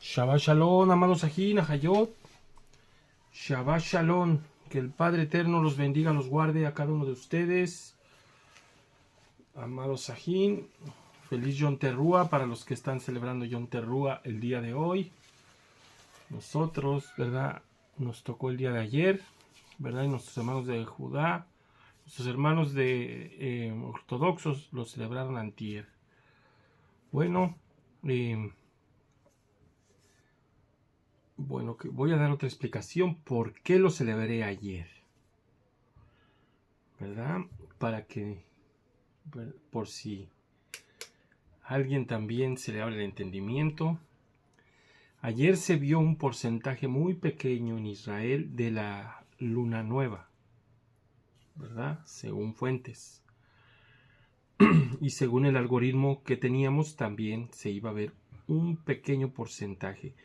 Shabbat Shalom, amados Ajín, Ajayot. Shabbat Shalom. Que el Padre Eterno los bendiga, los guarde a cada uno de ustedes. Amados Ajín, feliz Yom Teruah para los que están celebrando Yom Teruah el día de hoy. Nosotros, ¿verdad? Nos tocó el día de ayer, ¿verdad? Y nuestros hermanos de Judá, nuestros hermanos de ortodoxos lo celebraron antier. Bueno, que voy a dar otra explicación por qué lo celebré ayer, ¿verdad? Para que, por si alguien también se le abre el entendimiento. Ayer se vio un porcentaje muy pequeño en Israel de la luna nueva, ¿verdad? Según fuentes. Y según el algoritmo que teníamos, también se iba a ver un pequeño porcentaje.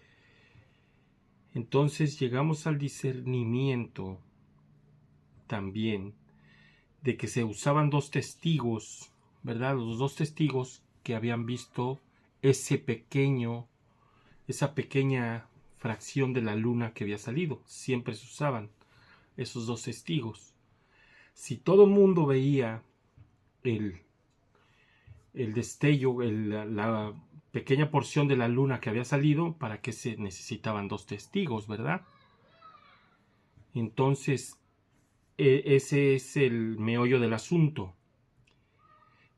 Entonces llegamos al discernimiento también de que se usaban dos testigos, ¿verdad? Los dos testigos que habían visto esa pequeña fracción de la luna que había salido. Siempre se usaban esos dos testigos. Si todo el mundo veía el destello, la pequeña porción de la luna que había salido, ¿para qué se necesitaban dos testigos, verdad? Entonces, ese es el meollo del asunto,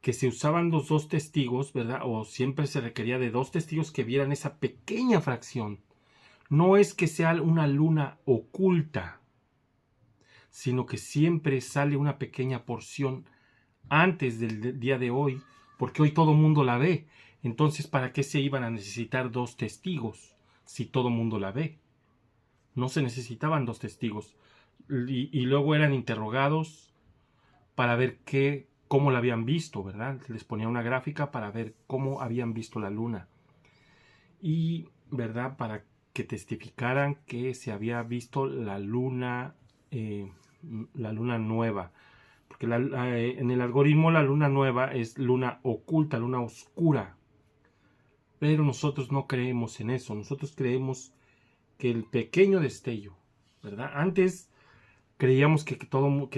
que se usaban los dos testigos, ¿verdad? O siempre se requería de dos testigos que vieran esa pequeña fracción. No es que sea una luna oculta, sino que siempre sale una pequeña porción antes del día de hoy, porque hoy todo el mundo la ve. Entonces, ¿para qué se iban a necesitar dos testigos si todo el mundo la ve? No se necesitaban dos testigos. Y luego eran interrogados para ver cómo la habían visto, ¿verdad? Les ponía una gráfica para ver cómo habían visto la luna. Y, ¿verdad? Para que testificaran que se había visto la luna nueva. Porque en el algoritmo la luna nueva es luna oculta, luna oscura. Pero nosotros no creemos en eso. Nosotros creemos que el pequeño destello, ¿verdad? Antes creíamos que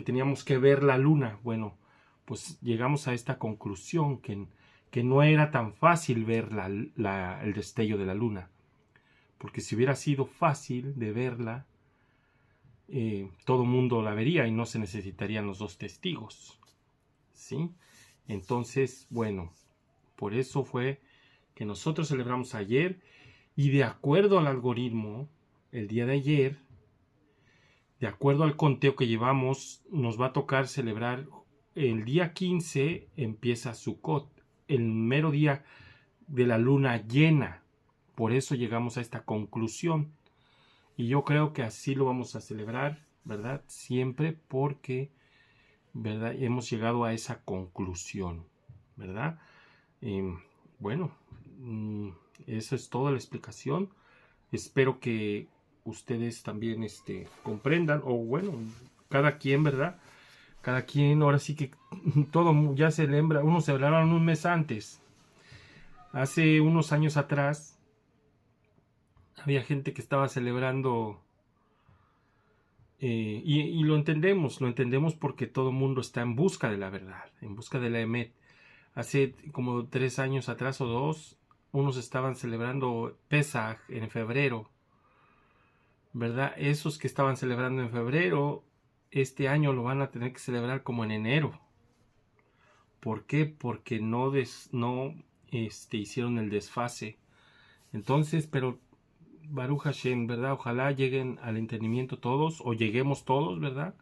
teníamos que ver la luna. Bueno, pues llegamos a esta conclusión que no era tan fácil ver el destello de la luna. Porque si hubiera sido fácil de verla, todo el mundo la vería y no se necesitarían los dos testigos, ¿sí? Entonces, bueno, por eso fue que nosotros celebramos ayer, y de acuerdo al algoritmo, el día de ayer, de acuerdo al conteo que llevamos, nos va a tocar celebrar el día 15, empieza Sukkot, el mero día de la luna llena. Por eso llegamos a esta conclusión. Y yo creo que así lo vamos a celebrar, ¿verdad? Siempre, porque, ¿verdad? Hemos llegado a esa conclusión, ¿verdad? Bueno, eso es toda la explicación. Espero que ustedes también comprendan, o bueno, cada quien, ¿verdad? Cada quien, ahora sí que todo ya celebra, unos celebraron un mes antes. Hace unos años atrás, había gente que estaba celebrando, y lo entendemos porque todo el mundo está en busca de la verdad, en busca de la Emet. Hace como 3 años atrás o 2, unos estaban celebrando Pesaj en febrero, ¿verdad? Esos que estaban celebrando en febrero, este año lo van a tener que celebrar como en enero. ¿Por qué? Porque no hicieron el desfase. Entonces, pero Baruch Hashem, ¿verdad? Ojalá lleguen al entendimiento todos, o lleguemos todos, ¿verdad?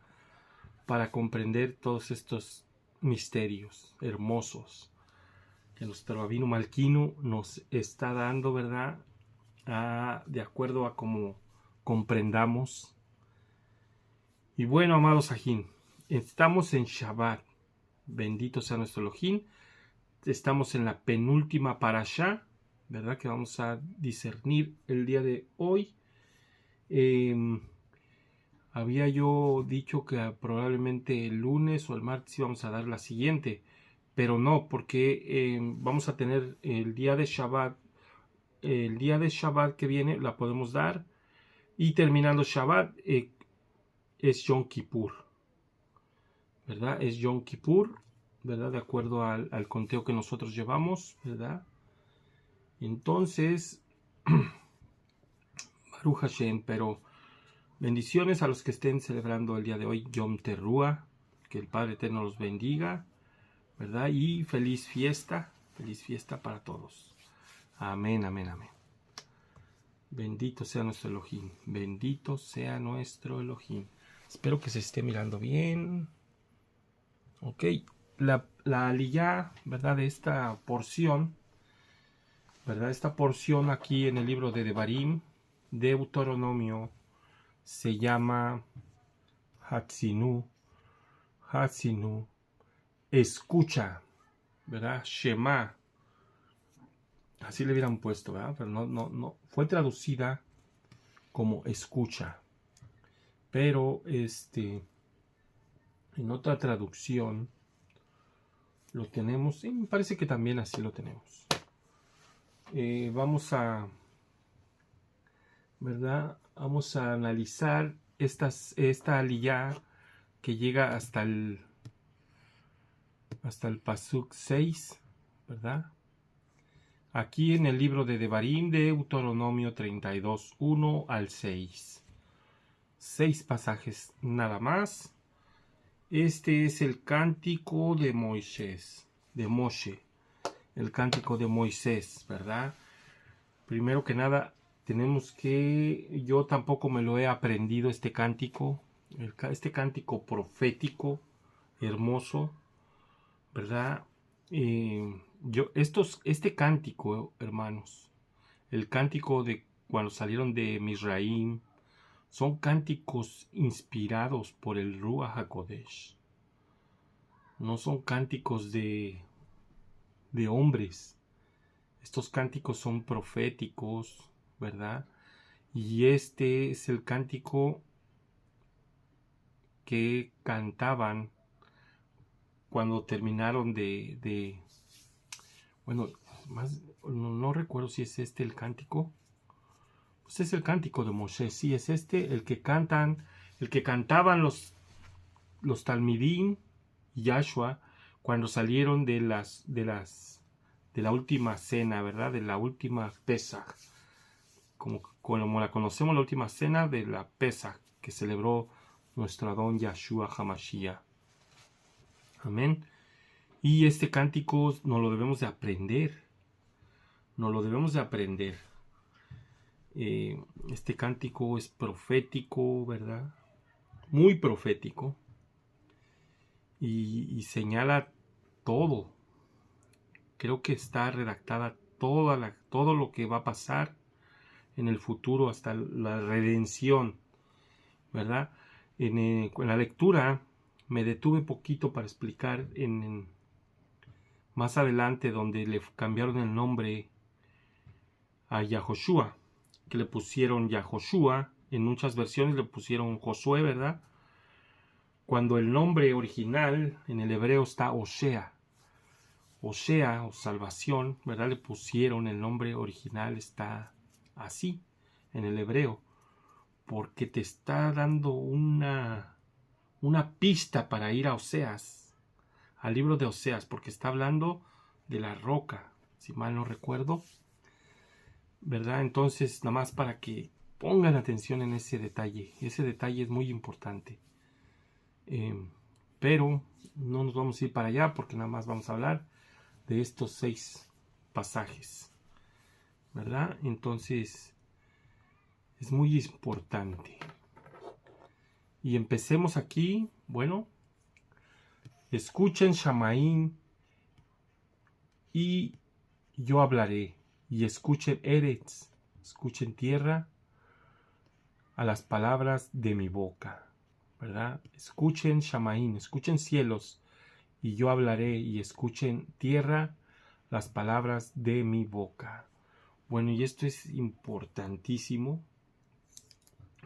Para comprender todos estos misterios hermosos que nuestro Rabino Malkinu nos está dando, ¿verdad? De acuerdo a cómo comprendamos. Y bueno, amados Ajín, estamos en Shabbat. Bendito sea nuestro Elohim. Estamos en la penúltima parashá, ¿verdad? Que vamos a discernir el día de hoy. Había yo dicho que probablemente el lunes o el martes íbamos a dar la siguiente, pero no, porque vamos a tener el día de Shabbat, el día de Shabbat que viene la podemos dar. Y terminando Shabbat es Yom Kippur, ¿verdad? Es Yom Kippur, ¿verdad? De acuerdo al conteo que nosotros llevamos, ¿verdad? Entonces, Baruch Hashem, pero bendiciones a los que estén celebrando el día de hoy, Yom Teruah, que el Padre Eterno los bendiga, ¿verdad? Y feliz fiesta para todos. Amén, amén, amén. Bendito sea nuestro Elohim, bendito sea nuestro Elohim. Espero que se esté mirando bien. Ok, la aliyá, ¿verdad? De esta porción, ¿verdad? Esta porción aquí en el libro de Devarim, Deuteronomio, se llama Hatzinu, escucha, ¿verdad? Shema, así le hubieran puesto, ¿verdad? Pero no, fue traducida como escucha, pero en otra traducción lo tenemos, y me parece que también así lo tenemos. Vamos a, ¿verdad? Vamos a analizar esta aliyá que llega hasta el pasuk 6, ¿verdad? Aquí en el libro de Devarim, de Deuteronomio 32, 1 al 6. 6 pasajes nada más. Este es el cántico de Moisés, de Moshe, el cántico de Moisés, ¿verdad? Primero que nada, yo tampoco me lo he aprendido este cántico profético, hermoso, ¿verdad? Este cántico, hermanos, el cántico de cuando salieron de Mizraim, son cánticos inspirados por el Ruach HaKodesh. No son cánticos de hombres. Estos cánticos son proféticos, ¿verdad? Y este es el cántico que cantaban cuando terminaron bueno, no recuerdo si es este el cántico. Pues es el cántico de Moshe, sí, es el que cantaban los Talmidim y Yahshua cuando salieron de la última cena, ¿verdad? De la última Pesach, como la conocemos, la última cena de la Pesach que celebró nuestro Adón Yahshua HaMashiach. Amén. Y este cántico nos lo debemos de aprender. Este cántico es profético, ¿verdad? Muy profético. Y señala todo. Creo que está redactada todo lo que va a pasar en el futuro hasta la redención, ¿verdad? En la lectura me detuve poquito para explicar más adelante donde le cambiaron el nombre a Yahoshua, que le pusieron Yahoshua, en muchas versiones le pusieron Josué, ¿verdad? Cuando el nombre original en el hebreo está Osea o salvación, ¿verdad? Le pusieron el nombre original, está así en el hebreo, porque te está dando una pista para ir a Oseas, al libro de Oseas, porque está hablando de la roca, si mal no recuerdo, ¿verdad? Entonces, nada más para que pongan atención en ese detalle es muy importante. Pero no nos vamos a ir para allá porque nada más vamos a hablar de estos 6 pasajes, ¿verdad? Entonces es muy importante. Y empecemos aquí. Bueno, escuchen Shamaín y yo hablaré, y escuchen Eretz, escuchen tierra, a las palabras de mi boca, ¿verdad? Escuchen Shamaín, escuchen cielos, y yo hablaré, y escuchen tierra, las palabras de mi boca. Bueno, y esto es importantísimo,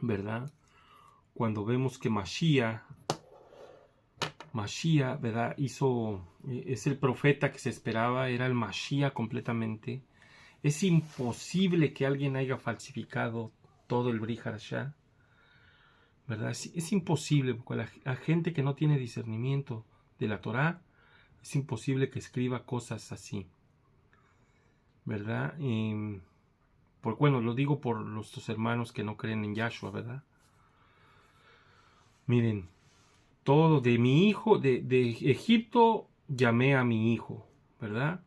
¿verdad? Cuando vemos que Mashiach, ¿verdad? Es el profeta que se esperaba, era el Mashiach completamente. Es imposible que alguien haya falsificado todo el Brit Hadashah, ¿verdad? Es imposible, porque la gente que no tiene discernimiento de la Torá, es imposible que escriba cosas así, ¿verdad? Bueno, lo digo por nuestros hermanos que no creen en Yahshua, ¿verdad? Miren, todo de mi hijo, de Egipto llamé a mi hijo, ¿verdad?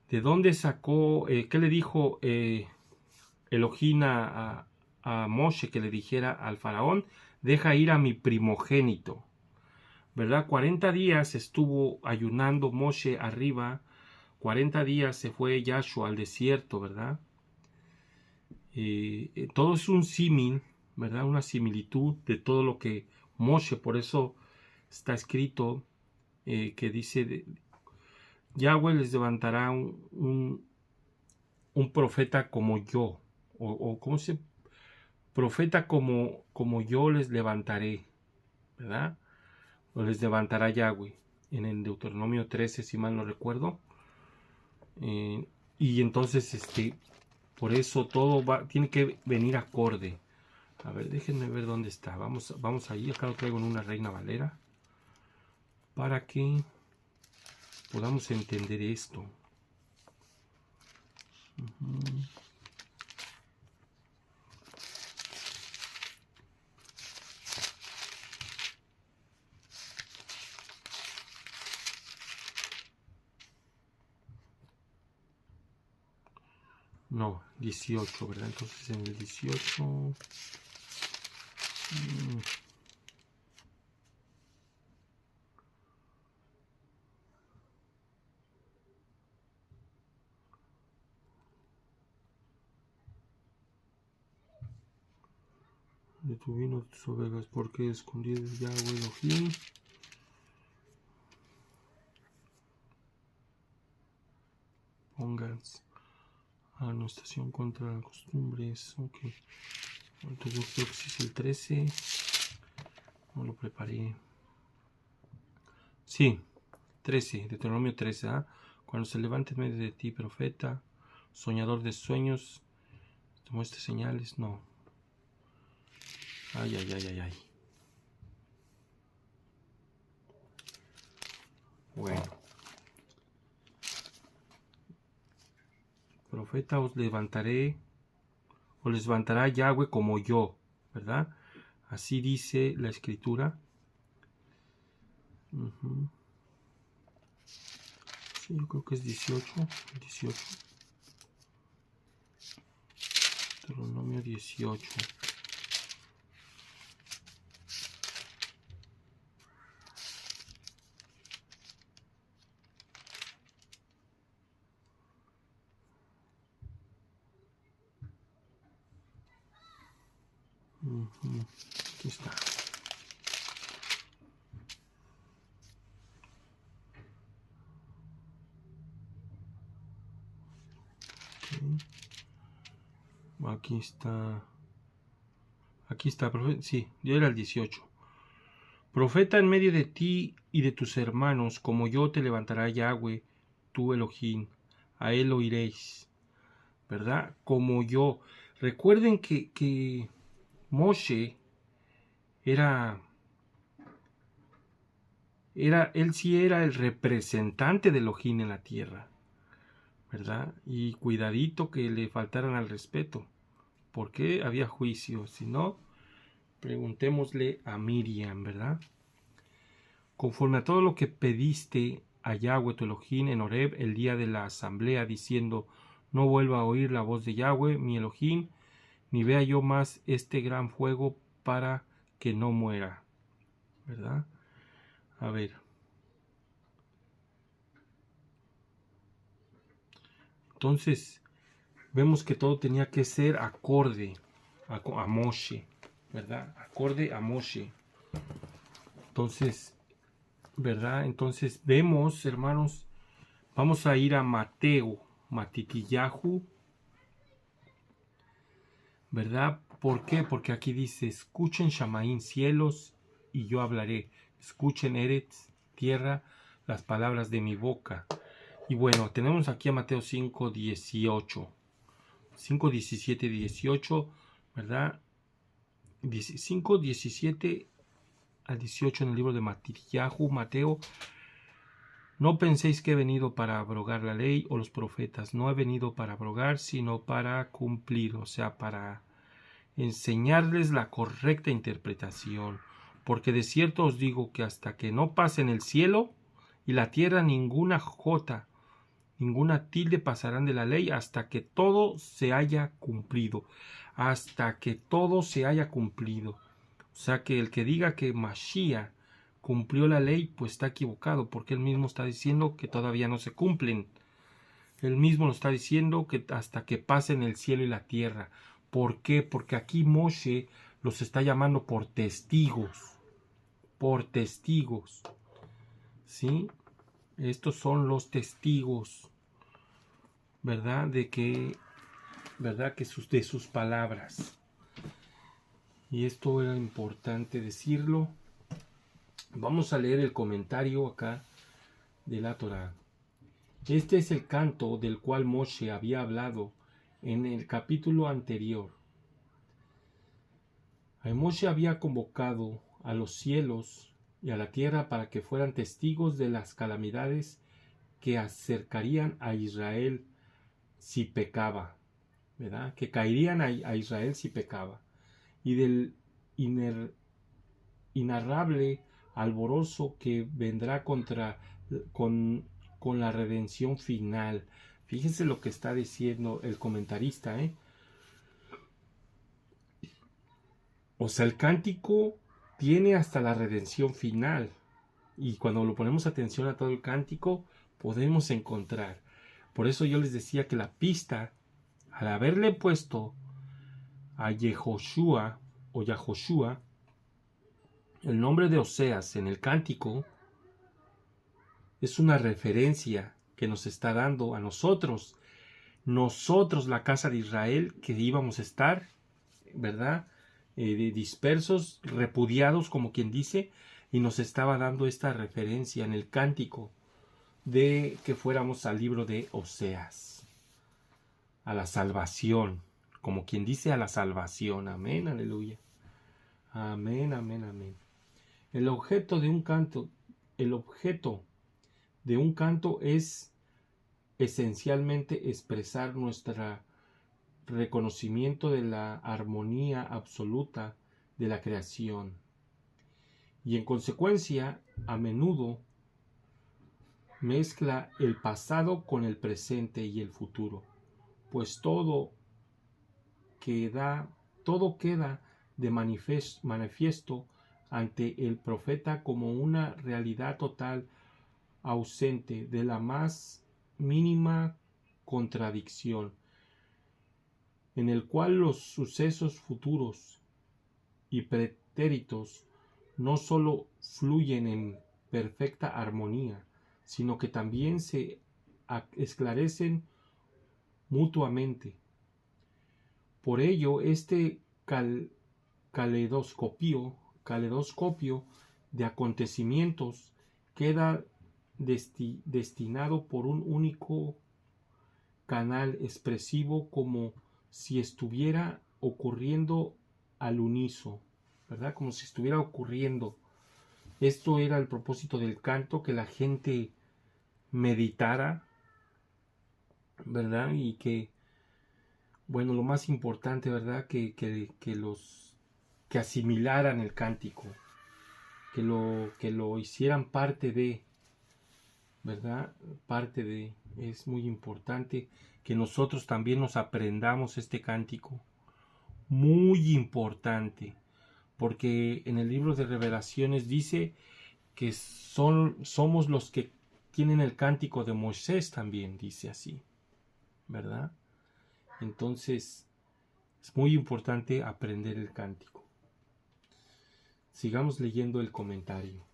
¿De dónde sacó, qué le dijo Elohim a Moshe que le dijera al faraón? Deja ir a mi primogénito, ¿verdad? 40 días estuvo ayunando Moshe arriba, 40 días se fue Yahshua al desierto, ¿verdad? Todo es un símil, ¿verdad? Una similitud de todo lo que Moshe, por eso está escrito que dice, Yahweh les levantará un profeta como yo, o ¿cómo se? Profeta como yo les levantaré, ¿verdad? O les levantará Yahweh, en el Deuteronomio 13, si mal no recuerdo. Y entonces, por eso todo tiene que venir acorde. A ver, déjenme ver dónde está. Vamos ahí, acá lo traigo en una Reina Valera, para que podamos entender esto. No, 18, ¿verdad? Entonces en el 18... de tu vino, tus ovejas, porque escondido Yahweh Elohim. Pongas anotación contra costumbres. Ok. Entonces yo creo que si es el 13. No lo preparé. Sí, 13, Deuteronomio 13. ¿Ah? Cuando se levante en medio de ti, profeta, soñador de sueños, te muestre señales. No. Ay, ay, ay, ay, ay. Bueno. Profeta os levantará Yahweh como yo, ¿verdad? Así dice la escritura. Sí, yo creo que es 18. Deuteronomio 18. Aquí está. Aquí está. Aquí está, sí, yo era el 18. Profeta en medio de ti y de tus hermanos, como yo te levantará Yahweh, tu Elohim, a él oiréis, ¿verdad? Como yo. Recuerden que Moshe él sí era el representante de Elohim en la tierra, ¿verdad? Y cuidadito que le faltaran al respeto, porque había juicio. Si no, preguntémosle a Miriam, ¿verdad? Conforme a todo lo que pediste a Yahweh tu Elohim en Horeb el día de la asamblea, diciendo, no vuelva a oír la voz de Yahweh mi Elohim, ni vea yo más este gran fuego para que no muera, ¿verdad? A ver. Entonces, vemos que todo tenía que ser acorde a Moshe, ¿verdad? Acorde a Moshe. Entonces, ¿verdad? Entonces vemos, hermanos, vamos a ir a Matitiyahu, ¿verdad? ¿Por qué? Porque aquí dice, escuchen Shamaín, cielos, y yo hablaré. Escuchen Eretz, tierra, las palabras de mi boca. Y bueno, tenemos aquí a Mateo 5:18, 5, 17, 18, ¿verdad? 5, 17 al 18 en el libro de Mateo. No penséis que he venido para abrogar la ley o los profetas. No he venido para abrogar, sino para cumplir, o sea, para enseñarles la correcta interpretación. Porque de cierto os digo que hasta que no pasen el cielo y la tierra, ninguna jota, ninguna tilde pasarán de la ley hasta que todo se haya cumplido. Hasta que todo se haya cumplido. O sea que el que diga que Mashiach cumplió la ley, pues está equivocado, porque él mismo está diciendo que todavía no se cumplen. Él mismo nos está diciendo que hasta que pasen el cielo y la tierra. ¿Por qué? Porque aquí Moshe los está llamando por testigos. Por testigos. ¿Sí? Estos son los testigos, ¿verdad? ¿verdad? De sus palabras. Y esto era importante decirlo. Vamos a leer el comentario acá de la Torá. Este es el canto del cual Moshe había hablado en el capítulo anterior. Moshe había convocado a los cielos y a la tierra para que fueran testigos de las calamidades que acercarían a Israel si pecaba, ¿verdad? Que caerían a Israel si pecaba, y del inarrable alborozo que vendrá con la redención final. Fíjense lo que está diciendo el comentarista, O sea, el cántico tiene hasta la redención final. Y cuando lo ponemos atención a todo el cántico, podemos encontrar. Por eso yo les decía que la pista, al haberle puesto a Yehoshua o Yahoshua el nombre de Oseas en el cántico, es una referencia que nos está dando a nosotros, la casa de Israel, que íbamos a estar, ¿verdad? Dispersos, repudiados, como quien dice, y nos estaba dando esta referencia en el cántico de que fuéramos al libro de Oseas, a la salvación, como quien dice, a la salvación. Amén, aleluya. Amén, amén, amén. El objeto de un canto es esencialmente expresar nuestro reconocimiento de la armonía absoluta de la creación, y en consecuencia a menudo mezcla el pasado con el presente y el futuro, pues todo queda de manifiesto ante el profeta como una realidad total, ausente de la más mínima contradicción, en el cual los sucesos futuros y pretéritos no sólo fluyen en perfecta armonía, sino que también se esclarecen mutuamente. Por ello, este caleidoscopio de acontecimientos queda destinado por un único canal expresivo, como si estuviera ocurriendo al unísono, ¿verdad? Como si estuviera ocurriendo. Esto era el propósito del canto, que la gente meditara, ¿verdad? Y que, bueno, lo más importante, ¿verdad? Que asimilaran el cántico, que lo hicieran parte de, ¿verdad? Parte de, es muy importante que nosotros también nos aprendamos este cántico, muy importante, porque en el libro de Revelaciones dice que somos los que tienen el cántico de Moisés, también dice así, ¿verdad? Entonces es muy importante aprender el cántico. Sigamos leyendo el comentario.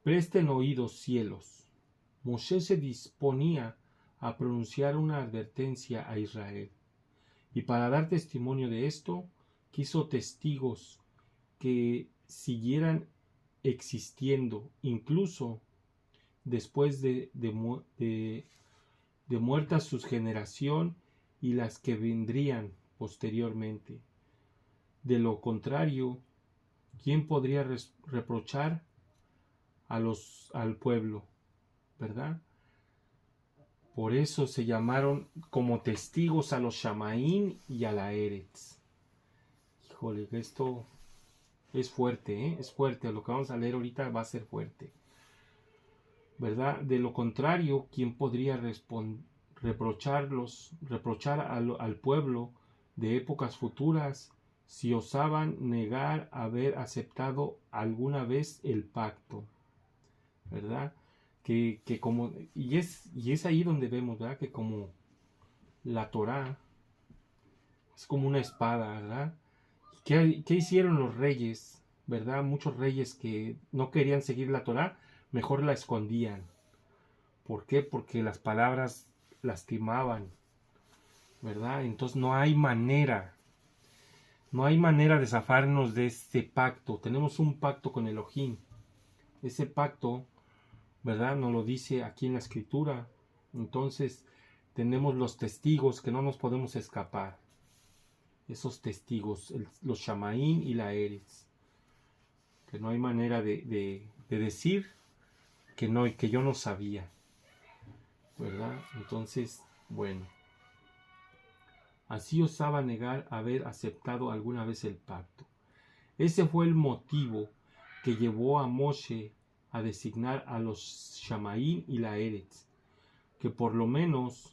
Presten oídos, cielos. Moshe se disponía a pronunciar una advertencia a Israel, y para dar testimonio de esto, quiso testigos que siguieran existiendo incluso después de de muerta su generación y las que vendrían posteriormente. De lo contrario, ¿quién podría reprochar al pueblo? ¿Verdad? Por eso se llamaron como testigos a los Shamaín y a la Eretz. Híjole, esto es fuerte, ¿eh? Es fuerte. Lo que vamos a leer ahorita va a ser fuerte. ¿Verdad? De lo contrario, ¿quién podría reprochar al pueblo de épocas futuras si osaban negar haber aceptado alguna vez el pacto? ¿Verdad? Que como, y es ahí donde vemos, ¿verdad? Que como la Torá es como una espada, ¿verdad? ¿Qué hicieron los reyes? ¿Verdad? Muchos reyes que no querían seguir la Torá, mejor la escondían. ¿Por qué? Porque las palabras lastimaban, ¿verdad? Entonces no hay manera de zafarnos de este pacto. Tenemos un pacto con Elohim. Ese pacto, ¿verdad? Nos lo dice aquí en la escritura. Entonces tenemos los testigos que no nos podemos escapar. Esos testigos, los Shamaín y la Eretz. Que no hay manera de decir que yo no sabía, ¿verdad? Entonces, bueno. Así osaba negar haber aceptado alguna vez el pacto. Ese fue el motivo que llevó a Moshe a designar a los Shamaín y la Eretz, que por lo menos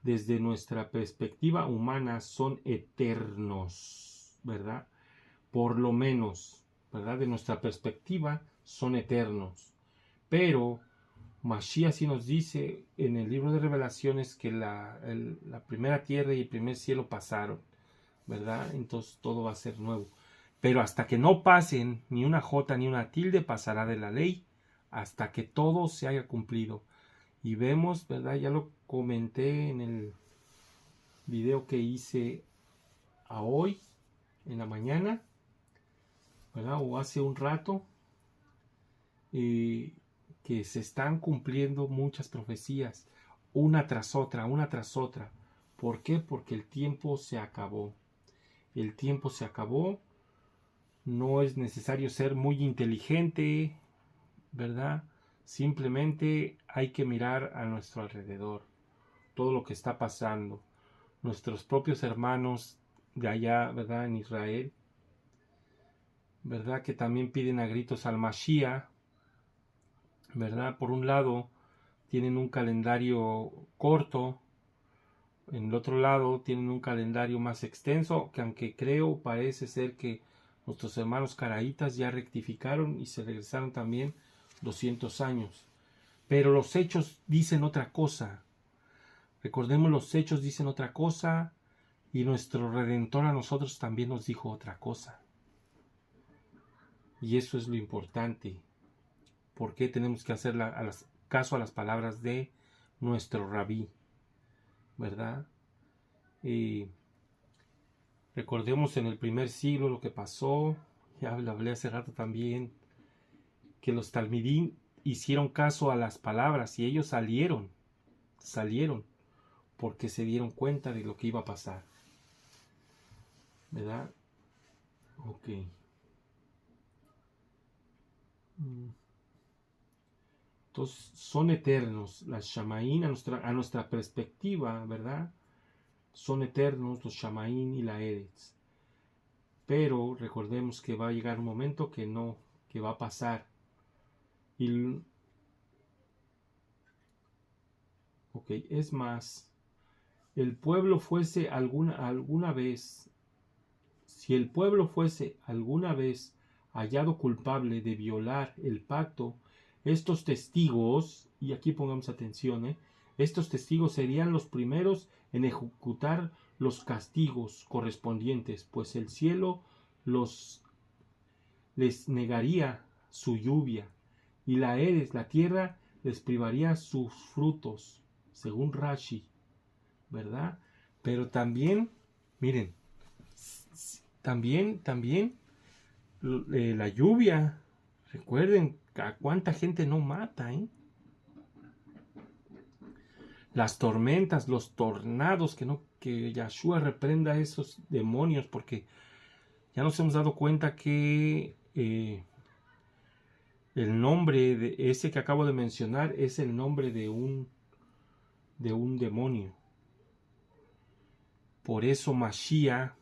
desde nuestra perspectiva humana son eternos, ¿verdad? Por lo menos, ¿verdad? De nuestra perspectiva son eternos. Pero Mashiach sí nos dice en el libro de Revelaciones que la primera tierra y el primer cielo pasaron, ¿verdad? Entonces todo va a ser nuevo. Pero hasta que no pasen ni una jota ni una tilde pasará de la ley, hasta que todo se haya cumplido. Y vemos, ¿verdad? Ya lo comenté en el video que hice a hoy, en la mañana, ¿verdad? O hace un rato, que se están cumpliendo muchas profecías, una tras otra, una tras otra. ¿Por qué? Porque el tiempo se acabó. El tiempo se acabó. No es necesario ser muy inteligente, ¿verdad? Simplemente hay que mirar a nuestro alrededor, todo lo que está pasando. Nuestros propios hermanos de allá, ¿verdad? En Israel, ¿verdad? Que también piden a gritos al Mashiach, ¿verdad? Por un lado, tienen un calendario corto, en el otro lado tienen un calendario más extenso, que aunque creo parece ser que nuestros hermanos caraítas ya rectificaron y se regresaron también 200 años. Pero los hechos dicen otra cosa. Recordemos, los hechos dicen otra cosa y nuestro Redentor a nosotros también nos dijo otra cosa. Y eso es lo importante. ¿Por qué tenemos que hacer caso a las palabras de nuestro rabí? ¿Verdad? Recordemos en el primer siglo lo que pasó. Ya lo hablé hace rato también. Que los talmidín hicieron caso a las palabras y ellos salieron porque se dieron cuenta de lo que iba a pasar, ¿verdad? Ok. Entonces son eternos las Shamaín a nuestra perspectiva, ¿verdad? Son eternos los Shamaín y la Eretz. Pero recordemos que va a llegar un momento que no, que va a pasar. Ok, es más, el pueblo fuese alguna vez, si el pueblo fuese alguna vez hallado culpable de violar el pacto, estos testigos, y aquí pongamos atención, estos testigos serían los primeros en ejecutar los castigos correspondientes, pues el cielo les negaría su lluvia, y la tierra, les privaría sus frutos, según Rashi, ¿verdad? Pero también, miren, también la lluvia, recuerden a cuánta gente no mata, las tormentas, los tornados, que Yahshua reprenda a esos demonios, porque ya nos hemos dado cuenta que el nombre de ese que acabo de mencionar es el nombre de un demonio. Por eso Mashiach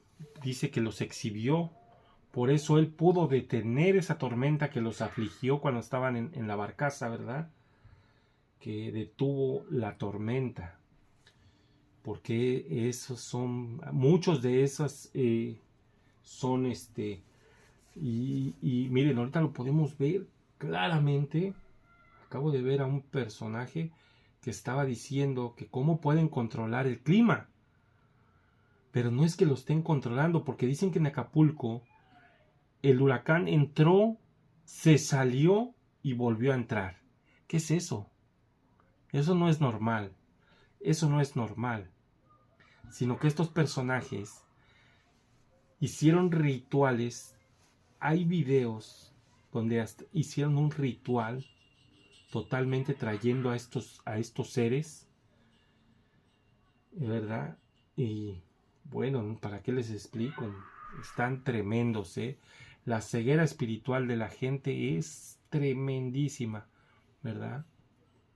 dice que los exhibió. Por eso él pudo detener esa tormenta que los afligió cuando estaban en la barcaza, ¿verdad? Que detuvo la tormenta. Porque esos son, muchos de esos son y miren, ahorita lo podemos ver claramente. Acabo de ver a un personaje que estaba diciendo que cómo pueden controlar el clima. Pero no es que lo estén controlando, porque dicen que en Acapulco el huracán entró, se salió y volvió a entrar. ¿Qué es eso? Eso no es normal. Eso no es normal. Sino que estos personajes hicieron rituales. Hay videos donde hasta hicieron un ritual totalmente trayendo a estos seres, ¿verdad? Y bueno, ¿para qué les explico? Están tremendos, ¿eh? La ceguera espiritual de la gente es tremendísima, ¿verdad?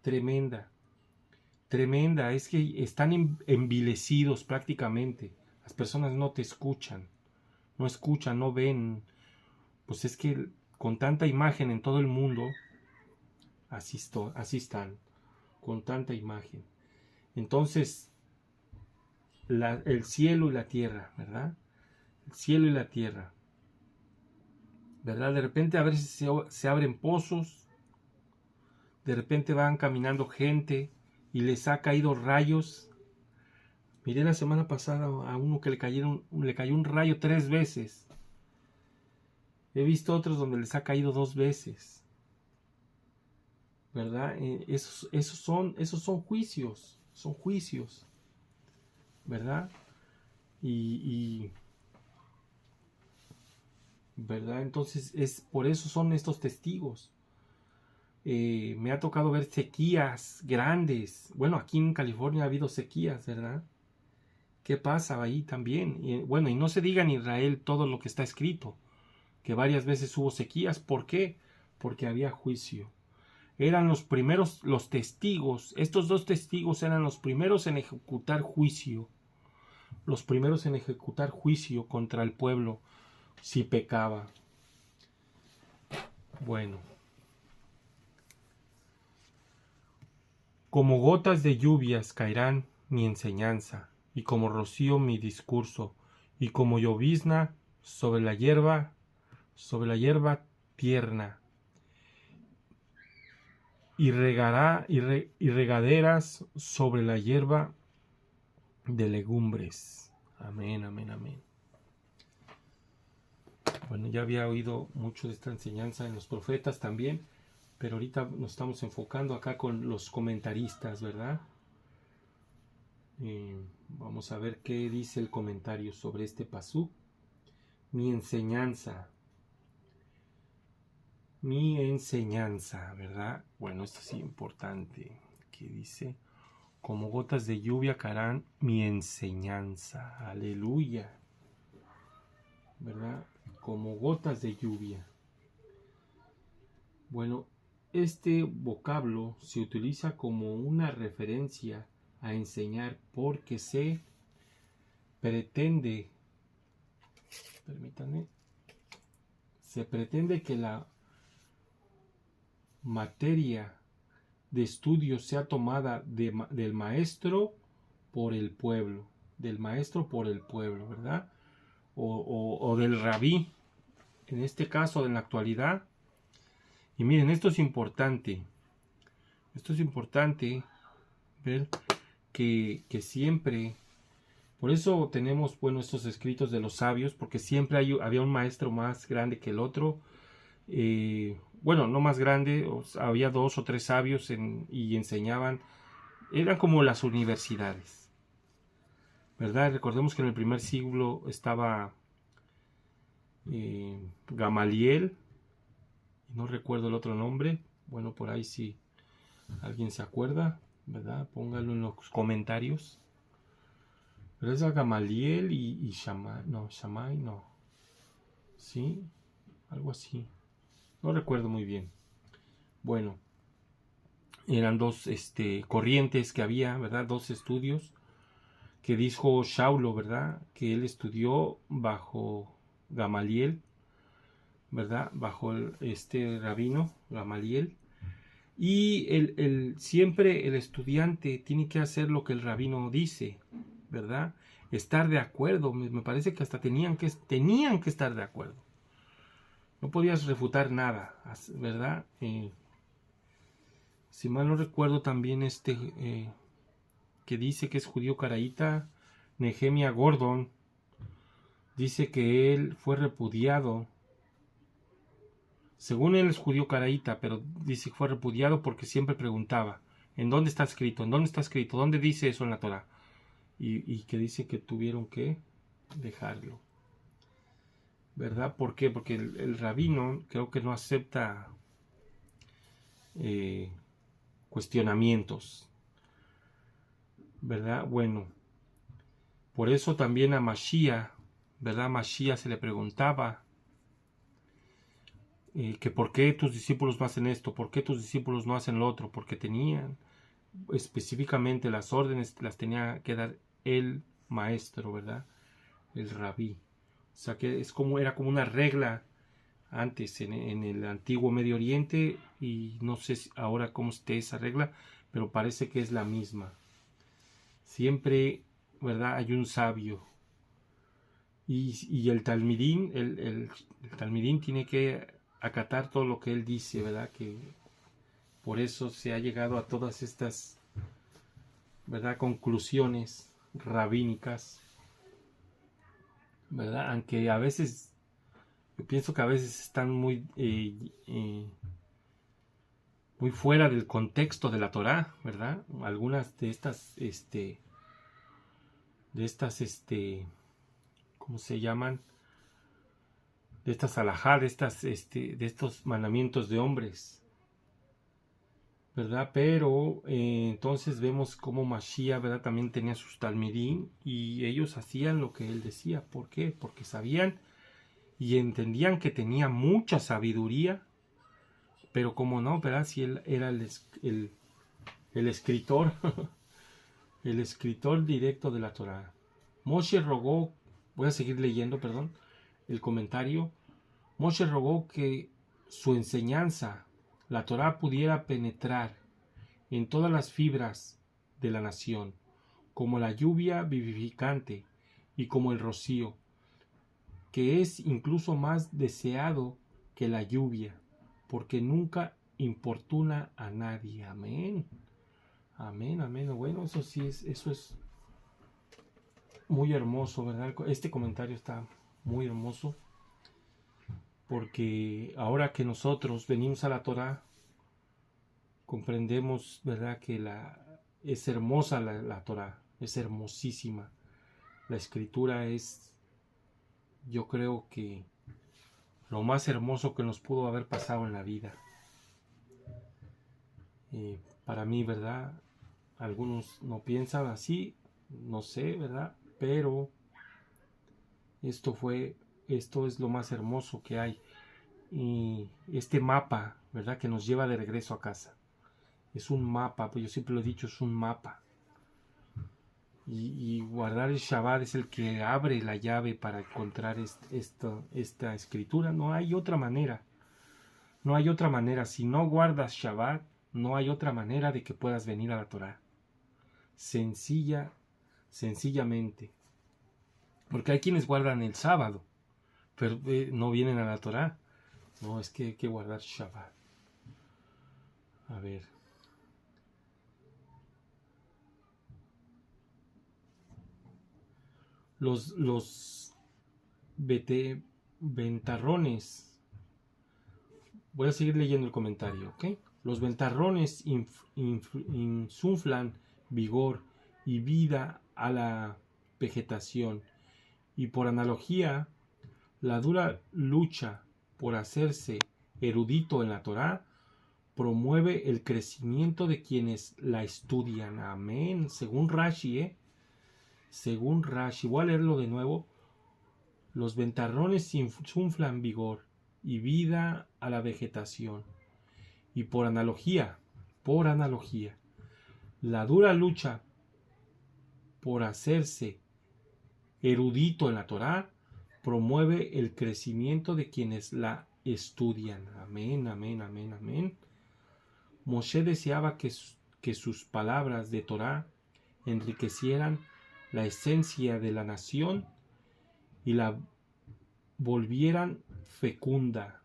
Tremenda. Tremenda. Es que están envilecidos prácticamente. Las personas no te escuchan. No escuchan, no ven. Pues es que con tanta imagen en todo el mundo, así están. Con tanta imagen. Entonces, el cielo y la tierra, ¿verdad? El cielo y la tierra, ¿verdad? De repente a veces se abren pozos, de repente van caminando gente y les ha caído rayos. Miré la semana pasada a uno que le cayó un rayo 3 veces. He visto otros donde les ha caído 2 veces, ¿verdad? Esos son juicios, ¿verdad? ¿Verdad? Entonces por eso son estos testigos. Me ha tocado ver sequías grandes. Bueno, aquí en California ha habido sequías, ¿verdad? ¿Qué pasa ahí también? Bueno, y no se diga en Israel todo lo que está escrito, que varias veces hubo sequías. ¿Por qué? Porque había juicio. Eran los primeros, los testigos. Estos 2 testigos eran los primeros en ejecutar juicio. Los primeros en ejecutar juicio contra el pueblo si pecaba. Bueno. Como gotas de lluvias caerán mi enseñanza, y como rocío mi discurso, y como llovizna sobre la hierba tierna, y regaderas sobre la hierba de legumbres. Amén, amén, amén. Bueno, ya había oído mucho de esta enseñanza en los profetas también, pero ahorita nos estamos enfocando acá con los comentaristas, ¿verdad? Vamos a ver qué dice el comentario sobre este pasú. Mi enseñanza, ¿verdad? Bueno, esto es importante. ¿Qué dice? Como gotas de lluvia caerán mi enseñanza. Aleluya. ¿Verdad? Como gotas de lluvia. Bueno, este vocablo se utiliza como una referencia a enseñar porque se pretende, permítanme, se pretende que la materia de estudio sea tomada del maestro por el pueblo, ¿verdad? O del rabí, en este caso en la actualidad. Y miren, esto es importante ver que siempre, por eso tenemos, bueno, estos escritos de los sabios, porque siempre había un maestro más grande que el otro. Bueno, no más grande, había 2 o 3 sabios y enseñaban, eran como las universidades, ¿verdad? Recordemos que en el primer siglo estaba Gamaliel, no recuerdo el otro nombre, bueno, por ahí si alguien se acuerda. ¿verdad? Póngalo en los comentarios. Pero es a Gamaliel y Shammai, no. ¿Sí? Algo así. No recuerdo muy bien. Bueno, eran dos corrientes que había, ¿verdad? Dos estudios que dijo Shaulo, ¿verdad? Que él estudió bajo Gamaliel, ¿verdad? Bajo este rabino, Gamaliel. Y siempre el estudiante tiene que hacer lo que el rabino dice, ¿verdad? Estar de acuerdo. Me parece que hasta tenían que estar de acuerdo. No podías refutar nada, ¿verdad? Si mal no recuerdo también que dice que es judío caraíta, Nehemia Gordon, dice que él fue repudiado. Según él es judío caraíta, pero dice que fue repudiado porque siempre preguntaba, ¿en dónde está escrito? ¿En dónde está escrito? ¿Dónde dice eso en la Torah? Y que dice que tuvieron que dejarlo. ¿Verdad? ¿Por qué? Porque el rabino creo que no acepta cuestionamientos. ¿Verdad? Bueno, por eso también a Mashiach, ¿verdad? Mashiach se le preguntaba que por qué tus discípulos no hacen esto, por qué tus discípulos no hacen lo otro, porque tenían específicamente las órdenes, las tenía que dar el maestro, ¿verdad? El rabí. O sea que era como una regla antes en el antiguo Medio Oriente, y no sé ahora cómo esté esa regla, pero parece que es la misma. Siempre, ¿verdad? Hay un sabio. Y el talmidín, el talmidín tiene que acatar todo lo que él dice, ¿verdad? Que por eso se ha llegado a todas estas, ¿verdad? Conclusiones rabínicas, ¿verdad? Aunque a veces, yo pienso que a veces están muy fuera del contexto de la Torá, ¿verdad? Algunas de estas, ¿cómo se llaman? De estas alajá, de estos mandamientos de hombres, ¿verdad? Pero entonces vemos cómo Mashiach, ¿verdad? También tenía sus talmidín y ellos hacían lo que él decía. ¿Por qué? Porque sabían y entendían que tenía mucha sabiduría, pero como no, ¿verdad? Si él era el escritor, el escritor directo de la Torá. Moshe rogó, voy a seguir leyendo, perdón, el comentario. Moshe rogó que su enseñanza, la Torá, pudiera penetrar en todas las fibras de la nación, como la lluvia vivificante y como el rocío, que es incluso más deseado que la lluvia, porque nunca importuna a nadie. Amén. Amén, amén. Bueno, eso es muy hermoso, ¿verdad? Este comentario está muy hermoso, porque ahora que nosotros venimos a la Torá, comprendemos, ¿verdad?, que es hermosa la Torá, es hermosísima. La escritura es, yo creo que lo más hermoso que nos pudo haber pasado en la vida. Para mí, ¿verdad? Algunos no piensan así, no sé, ¿verdad? Pero esto es lo más hermoso que hay. Y este mapa, ¿verdad?, que nos lleva de regreso a casa. Es un mapa, pues yo siempre lo he dicho, es un mapa. Y guardar el Shabbat es el que abre la llave para encontrar esta escritura. No hay otra manera. No hay otra manera. Si no guardas Shabbat, no hay otra manera de que puedas venir a la Torah. Sencillamente. Porque hay quienes guardan el sábado, pero no vienen a la Torah. No, es que hay que guardar Shabbat. A ver. Los ventarrones. Voy a seguir leyendo el comentario, ¿ok? Los ventarrones insuflan vigor y vida a la vegetación. Y por analogía, la dura lucha por hacerse erudito en la Torá promueve el crecimiento de quienes la estudian. Amén. Según Rashi, según Rashi, voy a leerlo de nuevo. Los ventarrones insuflan vigor y vida a la vegetación. Y por analogía, la dura lucha por hacerse erudito en la Torá promueve el crecimiento de quienes la estudian. Amén, amén, amén, amén. Moshe deseaba que sus palabras de Torá enriquecieran la esencia de la nación y la volvieran fecunda,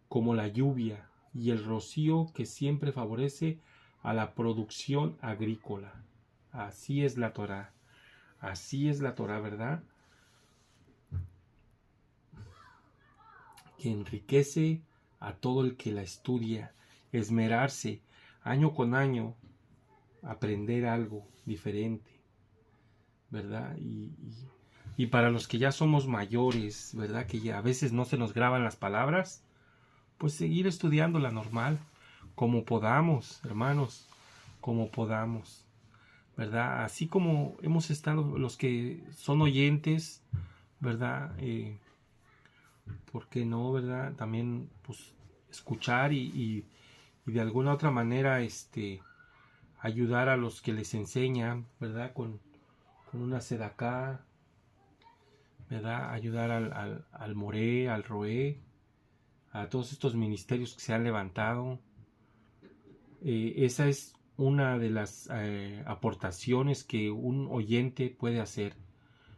como la lluvia y el rocío que siempre favorece a la producción agrícola. Así es la Torá. Así es la Torá, ¿verdad? Que enriquece a todo el que la estudia, esmerarse año con año, aprender algo diferente, ¿verdad? Y para los que ya somos mayores, ¿verdad? Que ya a veces no se nos graban las palabras, pues seguir estudiando la normal, como podamos, hermanos, como podamos, ¿verdad? Así como hemos estado los que son oyentes, ¿verdad? ¿Por qué no, verdad? También, pues, escuchar y de alguna otra manera, ayudar a los que les enseñan, ¿verdad? Con una sedaká, ¿verdad? Ayudar al Moré, al Roé, a todos estos ministerios que se han levantado. Esa es una de las aportaciones que un oyente puede hacer.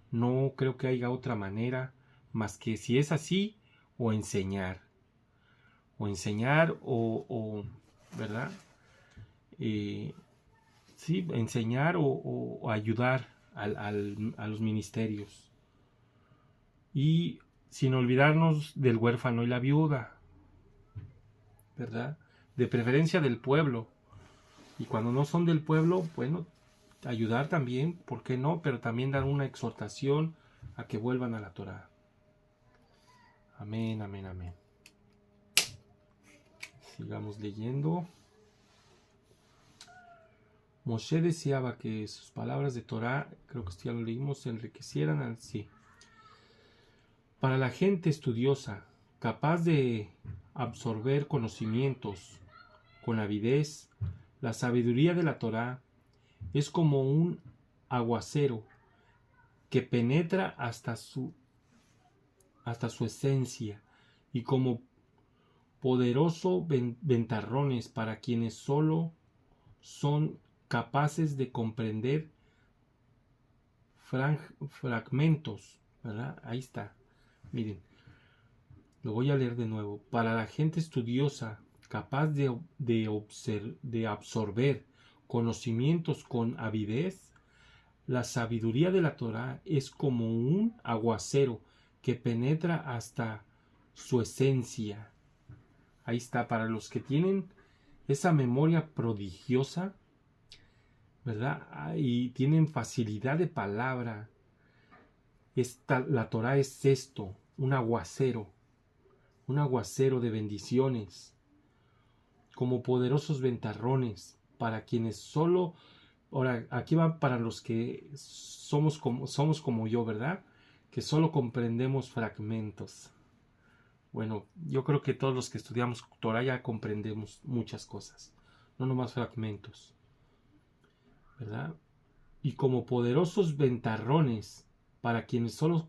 No creo que haya otra manera más que, si es así, o enseñar. ¿Verdad? Sí, enseñar o ayudar a los ministerios. Y sin olvidarnos del huérfano y la viuda, ¿verdad? De preferencia del pueblo. Y cuando no son del pueblo, bueno, ayudar también, ¿por qué no? Pero también dar una exhortación a que vuelvan a la Torá. Amén, amén, amén. Sigamos leyendo. Moshe deseaba que sus palabras de Torá, creo que esto ya lo leímos, se enriquecieran así. Para la gente estudiosa, capaz de absorber conocimientos con avidez, la sabiduría de la Torá es como un aguacero que penetra hasta su esencia, y como poderoso ventarrones para quienes solo son capaces de comprender fragmentos, ¿verdad? Ahí está. Miren, lo voy a leer de nuevo. Para la gente estudiosa, capaz de absorber conocimientos con avidez, la sabiduría de la Torá es como un aguacero que penetra hasta su esencia. Ahí está, para los que tienen esa memoria prodigiosa, ¿verdad? Y tienen facilidad de palabra. La Torá es esto, un aguacero de bendiciones, como poderosos ventarrones, para quienes solo, ahora aquí va para los que somos como yo, ¿verdad? Que solo comprendemos fragmentos. Bueno, yo creo que todos los que estudiamos Torá ya comprendemos muchas cosas, no nomás fragmentos, ¿verdad? Y como poderosos ventarrones para quienes solo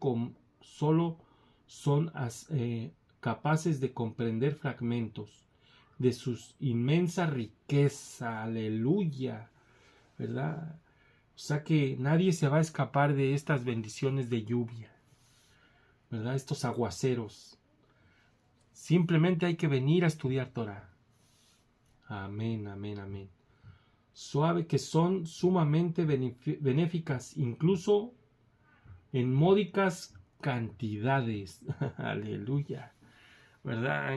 son capaces de comprender fragmentos de su inmensa riqueza, aleluya, ¿verdad? O sea que nadie se va a escapar de estas bendiciones de lluvia, ¿verdad? Estos aguaceros. Simplemente hay que venir a estudiar Torah. Amén, amén, amén. Suave que son sumamente benéficas, incluso en módicas cantidades. Aleluya. ¿Verdad?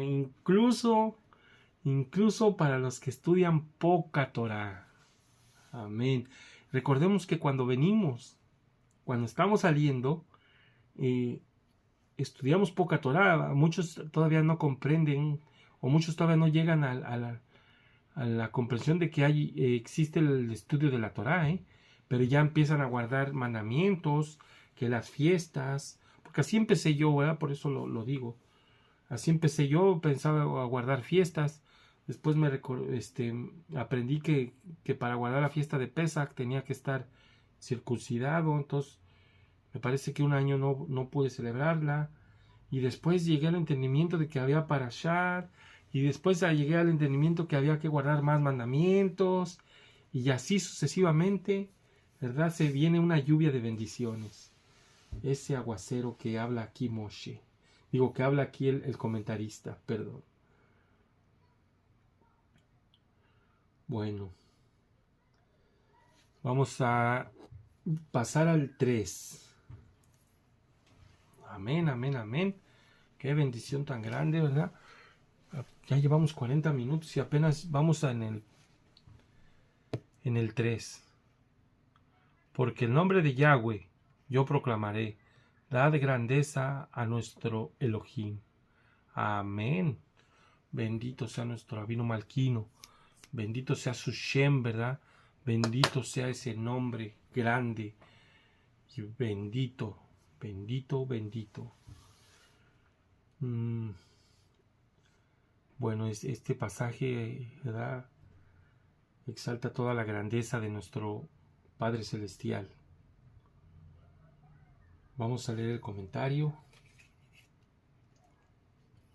Incluso para los que estudian poca Torah. Amén. Recordemos que cuando estamos saliendo, estudiamos poca Torah. Muchos todavía no comprenden o muchos todavía no llegan a la comprensión de que existe el estudio de la Torá, pero ya empiezan a guardar mandamientos, que las fiestas, porque así empecé yo, ¿verdad? Por eso lo digo. Así empecé yo, pensaba a guardar fiestas. Después aprendí que para guardar la fiesta de Pesach tenía que estar circuncidado. Entonces me parece que un año no pude celebrarla. Y después llegué al entendimiento de que había Parashat. Y después llegué al entendimiento que había que guardar más mandamientos. Y así sucesivamente, ¿verdad? Se viene una lluvia de bendiciones. Ese aguacero que habla aquí Moshe. Digo, que habla aquí el comentarista, perdón. Bueno. Vamos a pasar al 3. Amén, amén, amén. Qué bendición tan grande, ¿verdad? Ya llevamos 40 minutos y apenas vamos en el 3. Porque el nombre de Yahweh yo proclamaré. Dad grandeza a nuestro Elohim. Amén. Bendito sea nuestro Abino Malquino. Bendito sea su Shem, ¿verdad? Bendito sea ese nombre grande. Y bendito, bendito, bendito. Bueno, este pasaje, ¿verdad?, exalta toda la grandeza de nuestro Padre Celestial. Vamos a leer el comentario,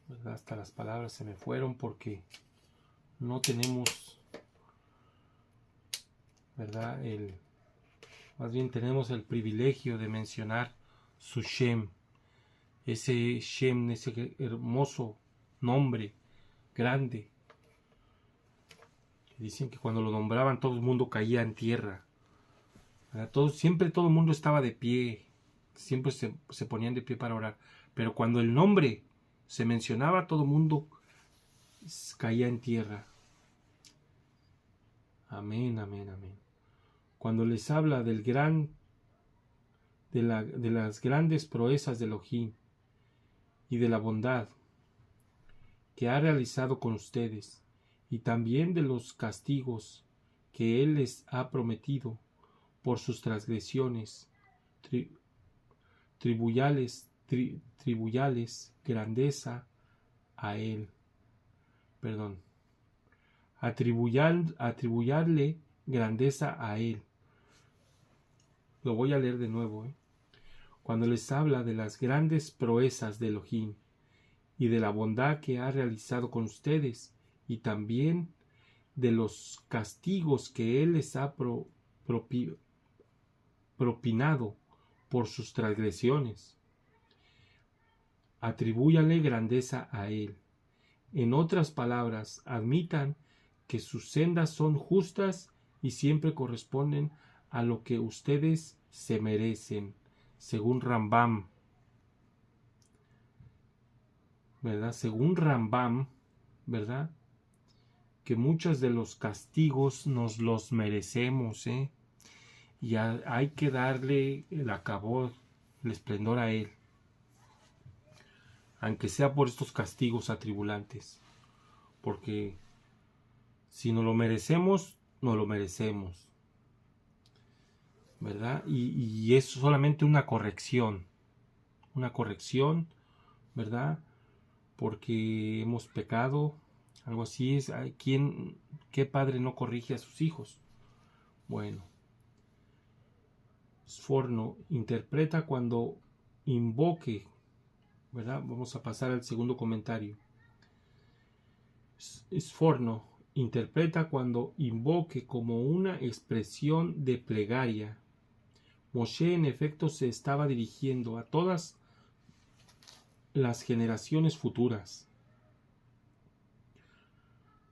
¿verdad? Hasta las palabras se me fueron porque no tenemos, ¿verdad?, más bien tenemos el privilegio de mencionar su Shem, ese Shem, ese hermoso nombre grande. Dicen que cuando lo nombraban todo el mundo caía en tierra. Siempre todo el mundo estaba de pie. Siempre se ponían de pie para orar. Pero cuando el nombre se mencionaba, todo el mundo caía en tierra. Amén, amén, amén. Cuando les habla de las grandes proezas de Elohim y de la bondad que ha realizado con ustedes, y también de los castigos que Él les ha prometido por sus transgresiones, tribuyales grandeza a Él. Perdón. Atribuyarle grandeza a Él. Lo voy a leer de nuevo. Cuando les habla de las grandes proezas de Elohim y de la bondad que ha realizado con ustedes, y también de los castigos que Él les ha propinado por sus transgresiones, atribúyanle grandeza a Él. En otras palabras, admitan que sus sendas son justas y siempre corresponden a lo que ustedes se merecen, según Rambam, ¿verdad? Según Rambam, ¿verdad?, que muchos de los castigos nos los merecemos, y hay que darle el acabó, el esplendor a Él, aunque sea por estos castigos atribulantes, porque si no lo merecemos, no lo merecemos, ¿verdad? Y es solamente una corrección, ¿verdad? Porque hemos pecado, algo así es. ¿Qué padre no corrige a sus hijos? Bueno, Sforno interpreta cuando invoque, ¿verdad? Vamos a pasar al segundo comentario. Sforno interpreta cuando invoque como una expresión de plegaria. Moshe en efecto se estaba dirigiendo a todas las generaciones futuras,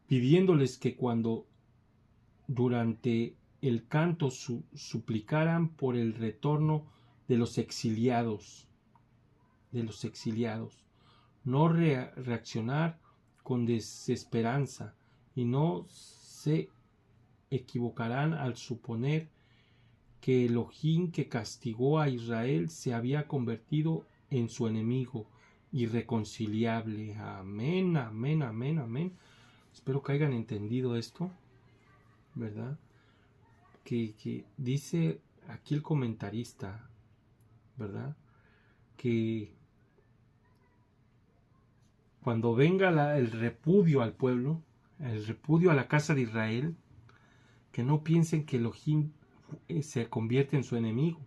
pidiéndoles que cuando durante el canto suplicaran por el retorno de los exiliados, no reaccionar con desesperanza, y no se equivocarán al suponer que Elohim, que castigó a Israel, se había convertido en su enemigo irreconciliable. Amén, amén, amén, amén. Espero que hayan entendido esto, ¿verdad? Que dice aquí el comentarista, ¿verdad? Que cuando venga el repudio al pueblo, el repudio a la casa de Israel, que no piensen que Elohim se convierte en su enemigo,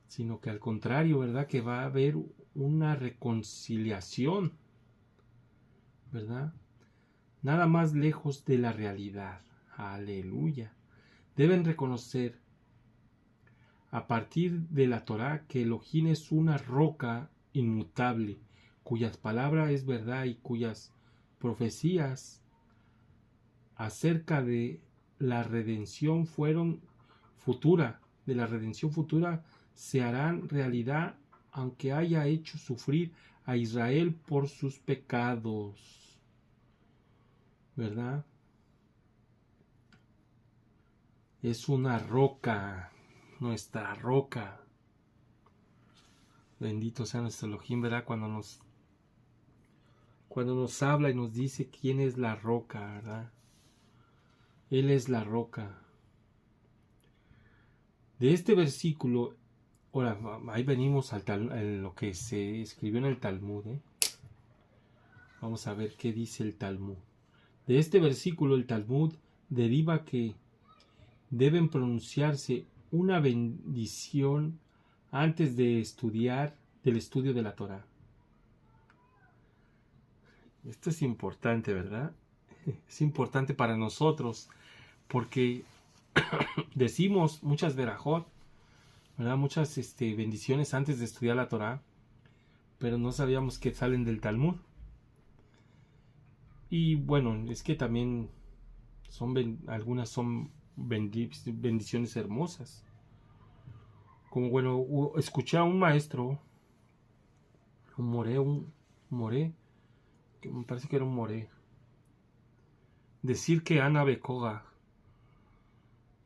sino que al contrario, ¿verdad? Que va a haber una reconciliación, ¿verdad? Nada más lejos de la realidad. Aleluya. Deben reconocer a partir de la Torá que Elohim es una roca inmutable, cuyas palabras es verdad y cuyas profecías acerca de la redención de la redención futura se harán realidad, aunque haya hecho sufrir a Israel por sus pecados, ¿verdad? Es una roca, nuestra roca. Bendito sea nuestro Elohim, ¿verdad? Cuando nos habla y nos dice quién es la roca, ¿verdad? Él es la roca. De este versículo, ahora ahí venimos a lo que se escribió en el Talmud, ¿eh? Vamos a ver qué dice el Talmud. De este versículo el Talmud deriva que deben pronunciarse una bendición antes del estudio de la Torá. Esto es importante, ¿verdad? Es importante para nosotros porque decimos muchas verajot, ¿verdad? Muchas bendiciones antes de estudiar la Torá, pero no sabíamos que salen del Talmud. Y bueno, es que también algunas son bendiciones hermosas. Como bueno, escuché a un maestro, un moré, que me parece que era un moré, decir que Ana Bekoga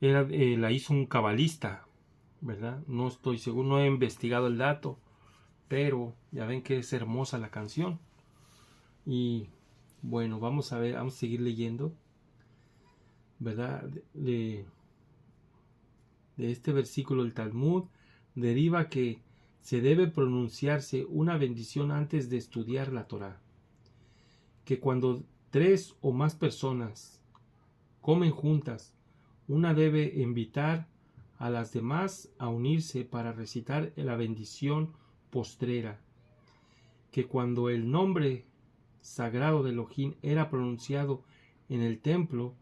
la hizo un cabalista, ¿verdad? No estoy seguro, no he investigado el dato, pero ya ven que es hermosa la canción. Y bueno, vamos a seguir leyendo, ¿verdad? De este versículo del Talmud deriva que se debe pronunciarse una bendición antes de estudiar la Torá. Que cuando 3 o más personas comen juntas, una debe invitar a las demás a unirse para recitar la bendición postrera. Que cuando el nombre sagrado de Elohim era pronunciado en el templo,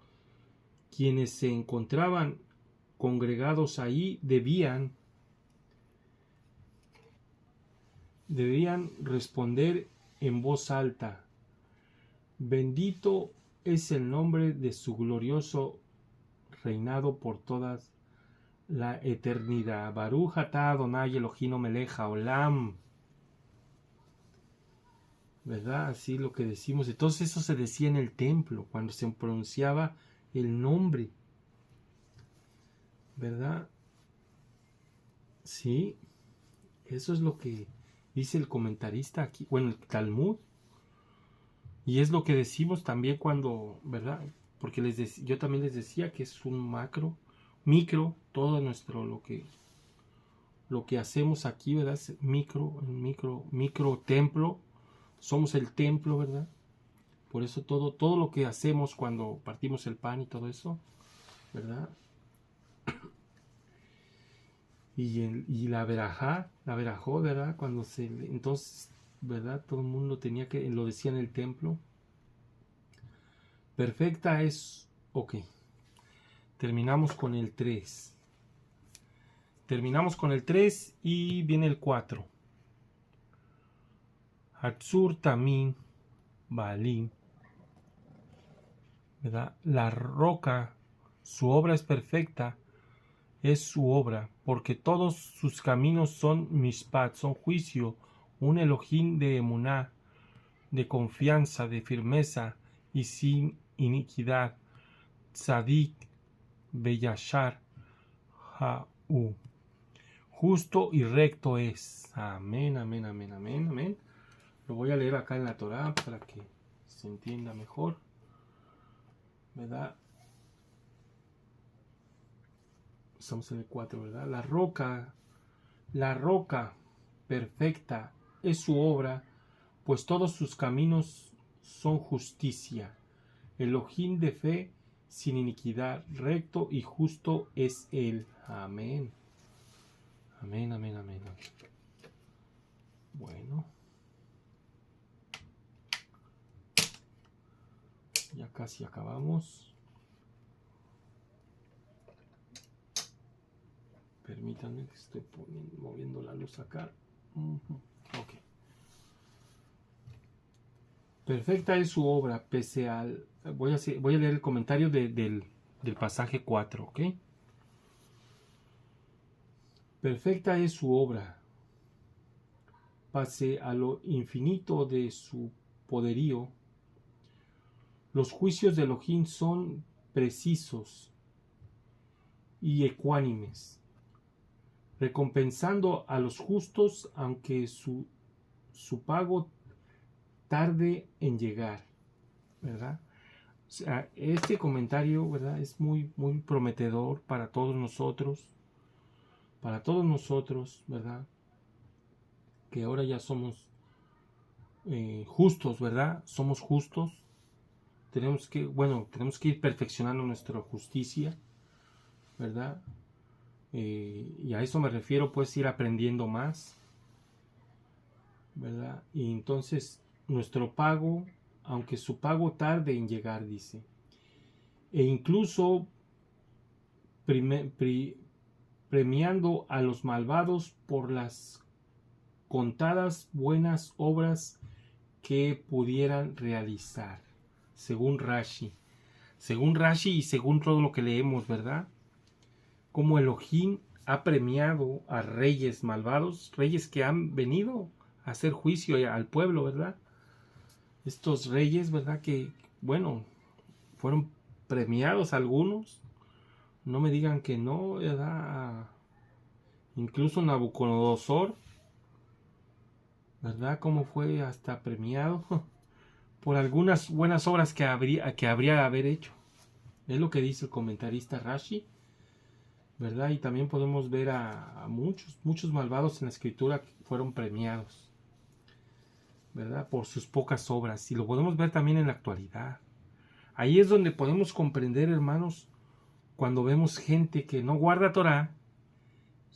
quienes se encontraban congregados ahí debían responder en voz alta: bendito es el nombre de su glorioso reinado por todas la eternidad. Baruch atah Adonai Elohim melech haolam. ¿Verdad? Así lo que decimos. Entonces eso se decía en el templo, cuando se pronunciaba el nombre. ¿Verdad? Sí. Eso es lo que dice el comentarista aquí. Bueno, el Talmud. Y es lo que decimos también cuando, ¿verdad? Porque yo también les decía que es un micro, todo nuestro, lo que hacemos aquí, ¿verdad? Es micro templo. Somos el templo, ¿verdad? Por eso todo lo que hacemos cuando partimos el pan y todo eso, ¿verdad? Y la verajó, ¿verdad? Entonces, ¿verdad? Todo el mundo lo decía en el templo. Perfecta es, ok. Terminamos con el 3. Terminamos con el 3 y viene el 4. Hatzur Tamin Baalim, ¿verdad? La roca, su obra es perfecta, es su obra, porque todos sus caminos son mishpat, son juicio, un Elohim de emuná, de confianza, de firmeza y sin iniquidad. Tzadik Beyashar Justo y recto es. Amén, amén, amén, amén, amén. Lo voy a leer acá en la Torá para que se entienda mejor, ¿verdad? Estamos en el 4, ¿verdad? La roca perfecta es su obra, pues todos sus caminos son justicia. Elohim de fe, sin iniquidad, recto y justo es él. Amén. Amén, amén, amén, amén. Bueno. Ya casi acabamos. Permítanme que estoy moviendo la luz acá. Ok. Perfecta es su obra, pese al... Voy a leer el comentario del pasaje 4, ¿ok? Perfecta es su obra, pese a lo infinito de su poderío. Los juicios de Elohim son precisos y ecuánimes, recompensando a los justos aunque su pago tarde en llegar, ¿verdad? O sea, este comentario, ¿verdad? Es muy, muy prometedor para todos nosotros, ¿verdad? Que ahora ya somos justos, ¿verdad? Somos justos. Tenemos que ir perfeccionando nuestra justicia, ¿verdad? Y a eso me refiero, pues, ir aprendiendo más, ¿verdad? Y entonces, nuestro pago, aunque su pago tarde en llegar, dice, e incluso premiando a los malvados por las contadas buenas obras que pudieran realizar, según Rashi y según todo lo que leemos, ¿verdad? Como Elohim ha premiado a reyes malvados, reyes que han venido a hacer juicio al pueblo, ¿verdad? Estos reyes, ¿verdad? Que, bueno, fueron premiados algunos, no me digan que no, ¿verdad? Incluso Nabucodonosor, ¿verdad? Como fue hasta premiado por algunas buenas obras que habría de haber hecho. Es lo que dice el comentarista Rashi, ¿verdad? Y también podemos ver a muchos malvados en la escritura que fueron premiados, ¿verdad? Por sus pocas obras. Y lo podemos ver también en la actualidad. Ahí es donde podemos comprender, hermanos, cuando vemos gente que no guarda Torah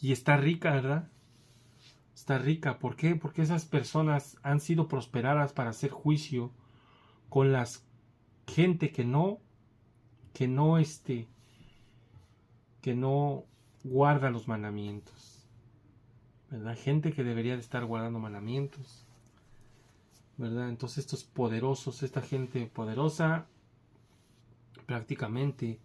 y está rica, ¿verdad? Está rica. ¿Por qué? Porque esas personas han sido prosperadas para hacer juicio con las gente que no guarda los mandamientos, ¿verdad? Gente que debería de estar guardando mandamientos, ¿verdad? Entonces estos poderosos, esta gente poderosa prácticamente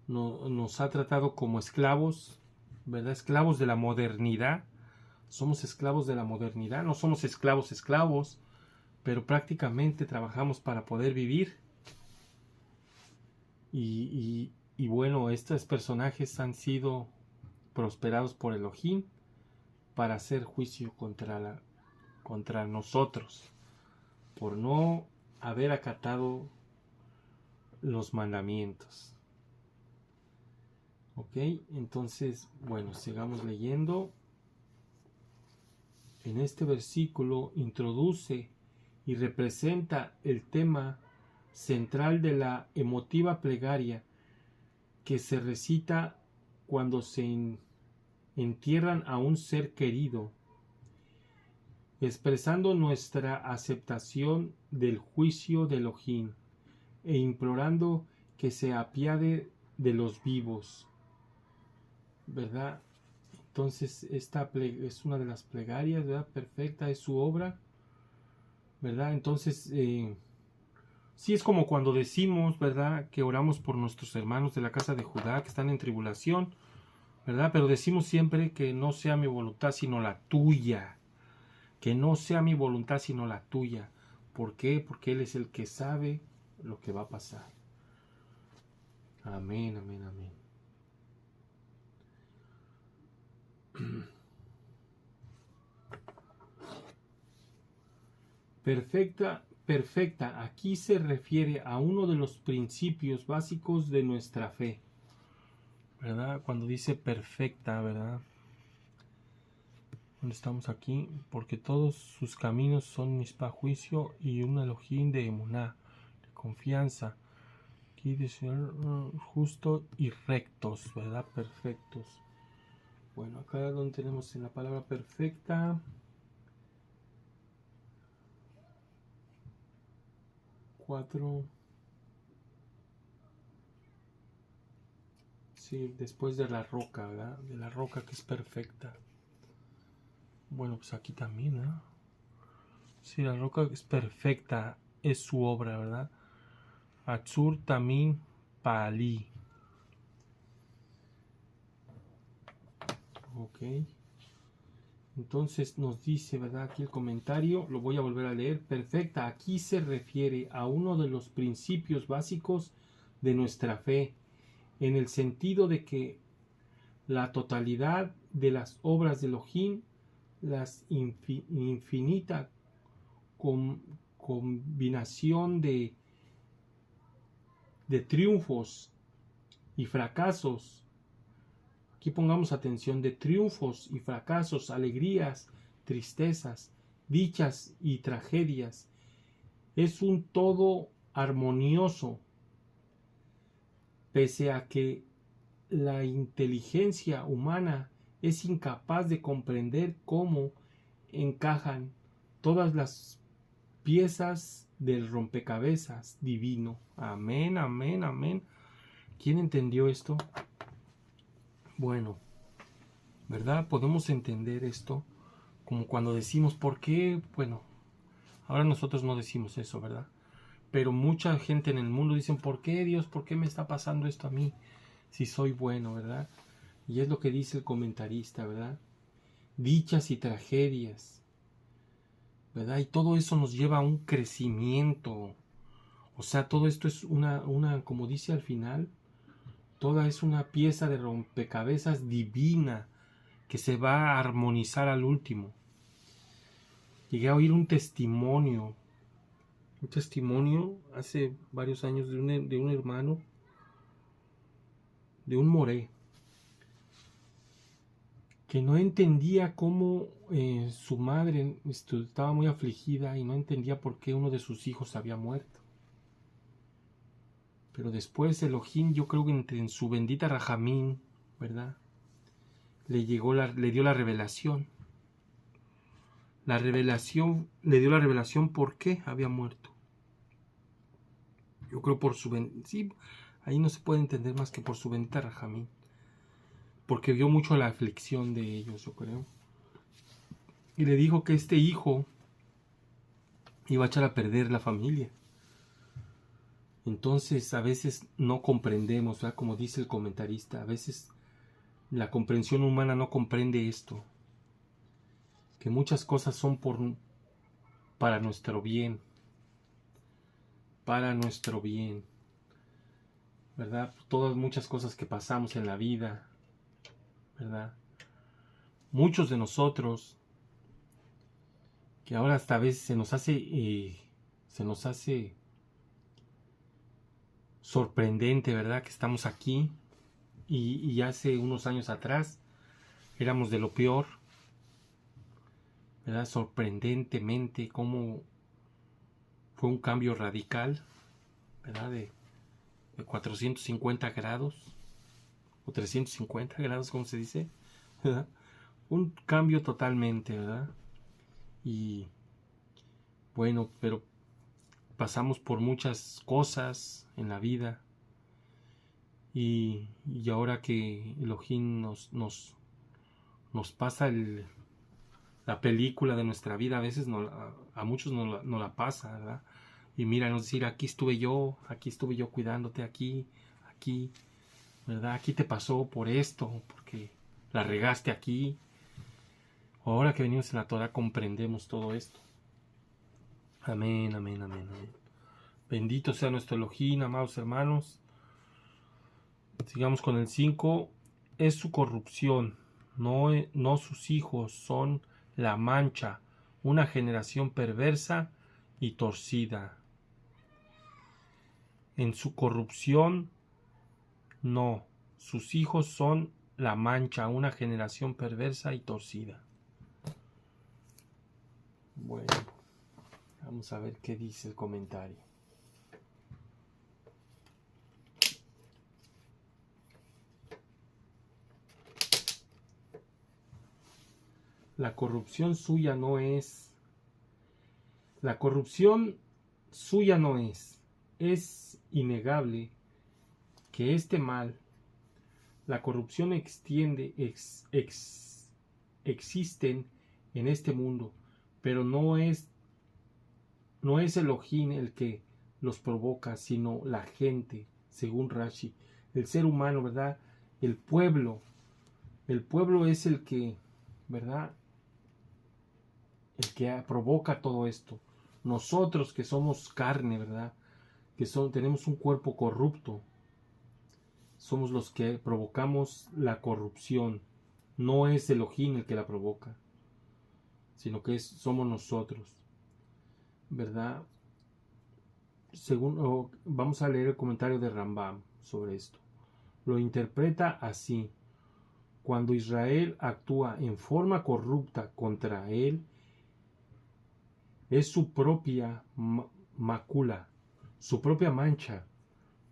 nos ha tratado como esclavos, ¿verdad? Esclavos de la modernidad. Somos esclavos de la modernidad, no somos esclavos, pero prácticamente trabajamos para poder vivir. Y bueno, estos personajes han sido prosperados por Elohim para hacer juicio contra nosotros, por no haber acatado los mandamientos. Ok, entonces, bueno, sigamos leyendo. En este versículo introduce y representa el tema central de la emotiva plegaria que se recita cuando se entierran a un ser querido, expresando nuestra aceptación del juicio de Elohim e implorando que se apiade de los vivos, ¿verdad? Entonces esta es una de las plegarias, ¿verdad? Perfecta es su obra, ¿verdad? Entonces sí es como cuando decimos, ¿verdad? Que oramos por nuestros hermanos de la casa de Judá que están en tribulación, ¿verdad? Pero decimos siempre que no sea mi voluntad sino la tuya, que no sea mi voluntad sino la tuya. ¿Por qué? Porque Él es el que sabe lo que va a pasar. Amén, amén, amén. Perfecta, aquí se refiere a uno de los principios básicos de nuestra fe, ¿verdad? Cuando dice perfecta, ¿verdad? ¿Dónde estamos aquí? Porque todos sus caminos son mispa juicio y un elohim de emuná, de confianza. Aquí dice justo y rectos, ¿verdad? Perfectos. Bueno, acá donde tenemos en la palabra perfecta. 4. Sí, después de la roca, ¿verdad? De la roca que es perfecta. Bueno, pues aquí también, ¿no? Sí, la roca es perfecta, es su obra, ¿verdad? Atzur Tamim Pali. Ok. Entonces nos dice, ¿verdad? Aquí el comentario, lo voy a volver a leer. Perfecta, aquí se refiere a uno de los principios básicos de nuestra fe, en el sentido de que la totalidad de las obras de Elohim, las infinita combinación de triunfos y fracasos. Aquí pongamos atención, de triunfos y fracasos, alegrías, tristezas, dichas y tragedias. Es un todo armonioso, pese a que la inteligencia humana es incapaz de comprender cómo encajan todas las piezas del rompecabezas divino. Amén, amén, amén. ¿Quién entendió esto? Bueno, ¿verdad? Podemos entender esto como cuando decimos, ¿por qué? Bueno, ahora nosotros no decimos eso, ¿verdad? Pero mucha gente en el mundo dicen, ¿por qué Dios? ¿Por qué me está pasando esto a mí? Si soy bueno, ¿verdad? Y es lo que dice el comentarista, ¿verdad? Dichas y tragedias, ¿verdad? Y todo eso nos lleva a un crecimiento. O sea, todo esto es una, como dice al final, toda es una pieza de rompecabezas divina que se va a armonizar al último. Llegué a oír un testimonio hace varios años de un hermano, de un moré, que no entendía cómo su madre estaba muy afligida y no entendía por qué uno de sus hijos había muerto. Pero después Elohim, yo creo que en su bendita Rajamín, ¿verdad? Le dio la revelación. Le dio la revelación por qué había muerto. Yo creo por su sí, ahí no se puede entender más que por su bendita Rajamín. Porque vio mucho la aflicción de ellos, yo creo. Y le dijo que este hijo iba a echar a perder la familia. Entonces a veces no comprendemos, ¿verdad? Como dice el comentarista, a veces la comprensión humana no comprende esto. Que muchas cosas son para nuestro bien. Para nuestro bien. ¿Verdad? Muchas cosas que pasamos en la vida, ¿verdad? Muchos de nosotros, que ahora hasta a veces se nos hace sorprendente, ¿verdad? Que estamos aquí y hace unos años atrás éramos de lo peor, ¿verdad? Sorprendentemente cómo fue un cambio radical, ¿verdad? De 450 grados o 350 grados, como se dice, ¿verdad? Un cambio totalmente, ¿verdad? Y bueno, pero pasamos por muchas cosas en la vida y ahora que Elohim nos pasa la película de nuestra vida, a veces a muchos no la pasa, ¿verdad? Y mira, nos decir, aquí estuve yo cuidándote, aquí, ¿verdad? Aquí te pasó por esto, porque la regaste aquí. Ahora que venimos en la Torah comprendemos todo esto. Amén, amén, amén, amén. Bendito sea nuestro Elohim, amados hermanos. Sigamos con el 5. Es su corrupción, no sus hijos, son la mancha, una generación perversa y torcida. En su corrupción, no. Sus hijos son la mancha, una generación perversa y torcida. Bueno, vamos a ver qué dice el comentario. La corrupción suya no es. La corrupción suya no es. Es innegable que este mal, la corrupción existen en este mundo, pero no es Elohim el que los provoca, sino la gente, según Rashi, el ser humano, ¿verdad? El pueblo es el que, ¿verdad? El que provoca todo esto. Nosotros que somos carne, ¿verdad? Tenemos un cuerpo corrupto, somos los que provocamos la corrupción. No es Elohim el que la provoca, sino que somos nosotros, ¿verdad? Vamos a leer el comentario de Rambam sobre esto. Lo interpreta así: cuando Israel actúa en forma corrupta contra él, es su propia macula, su propia mancha,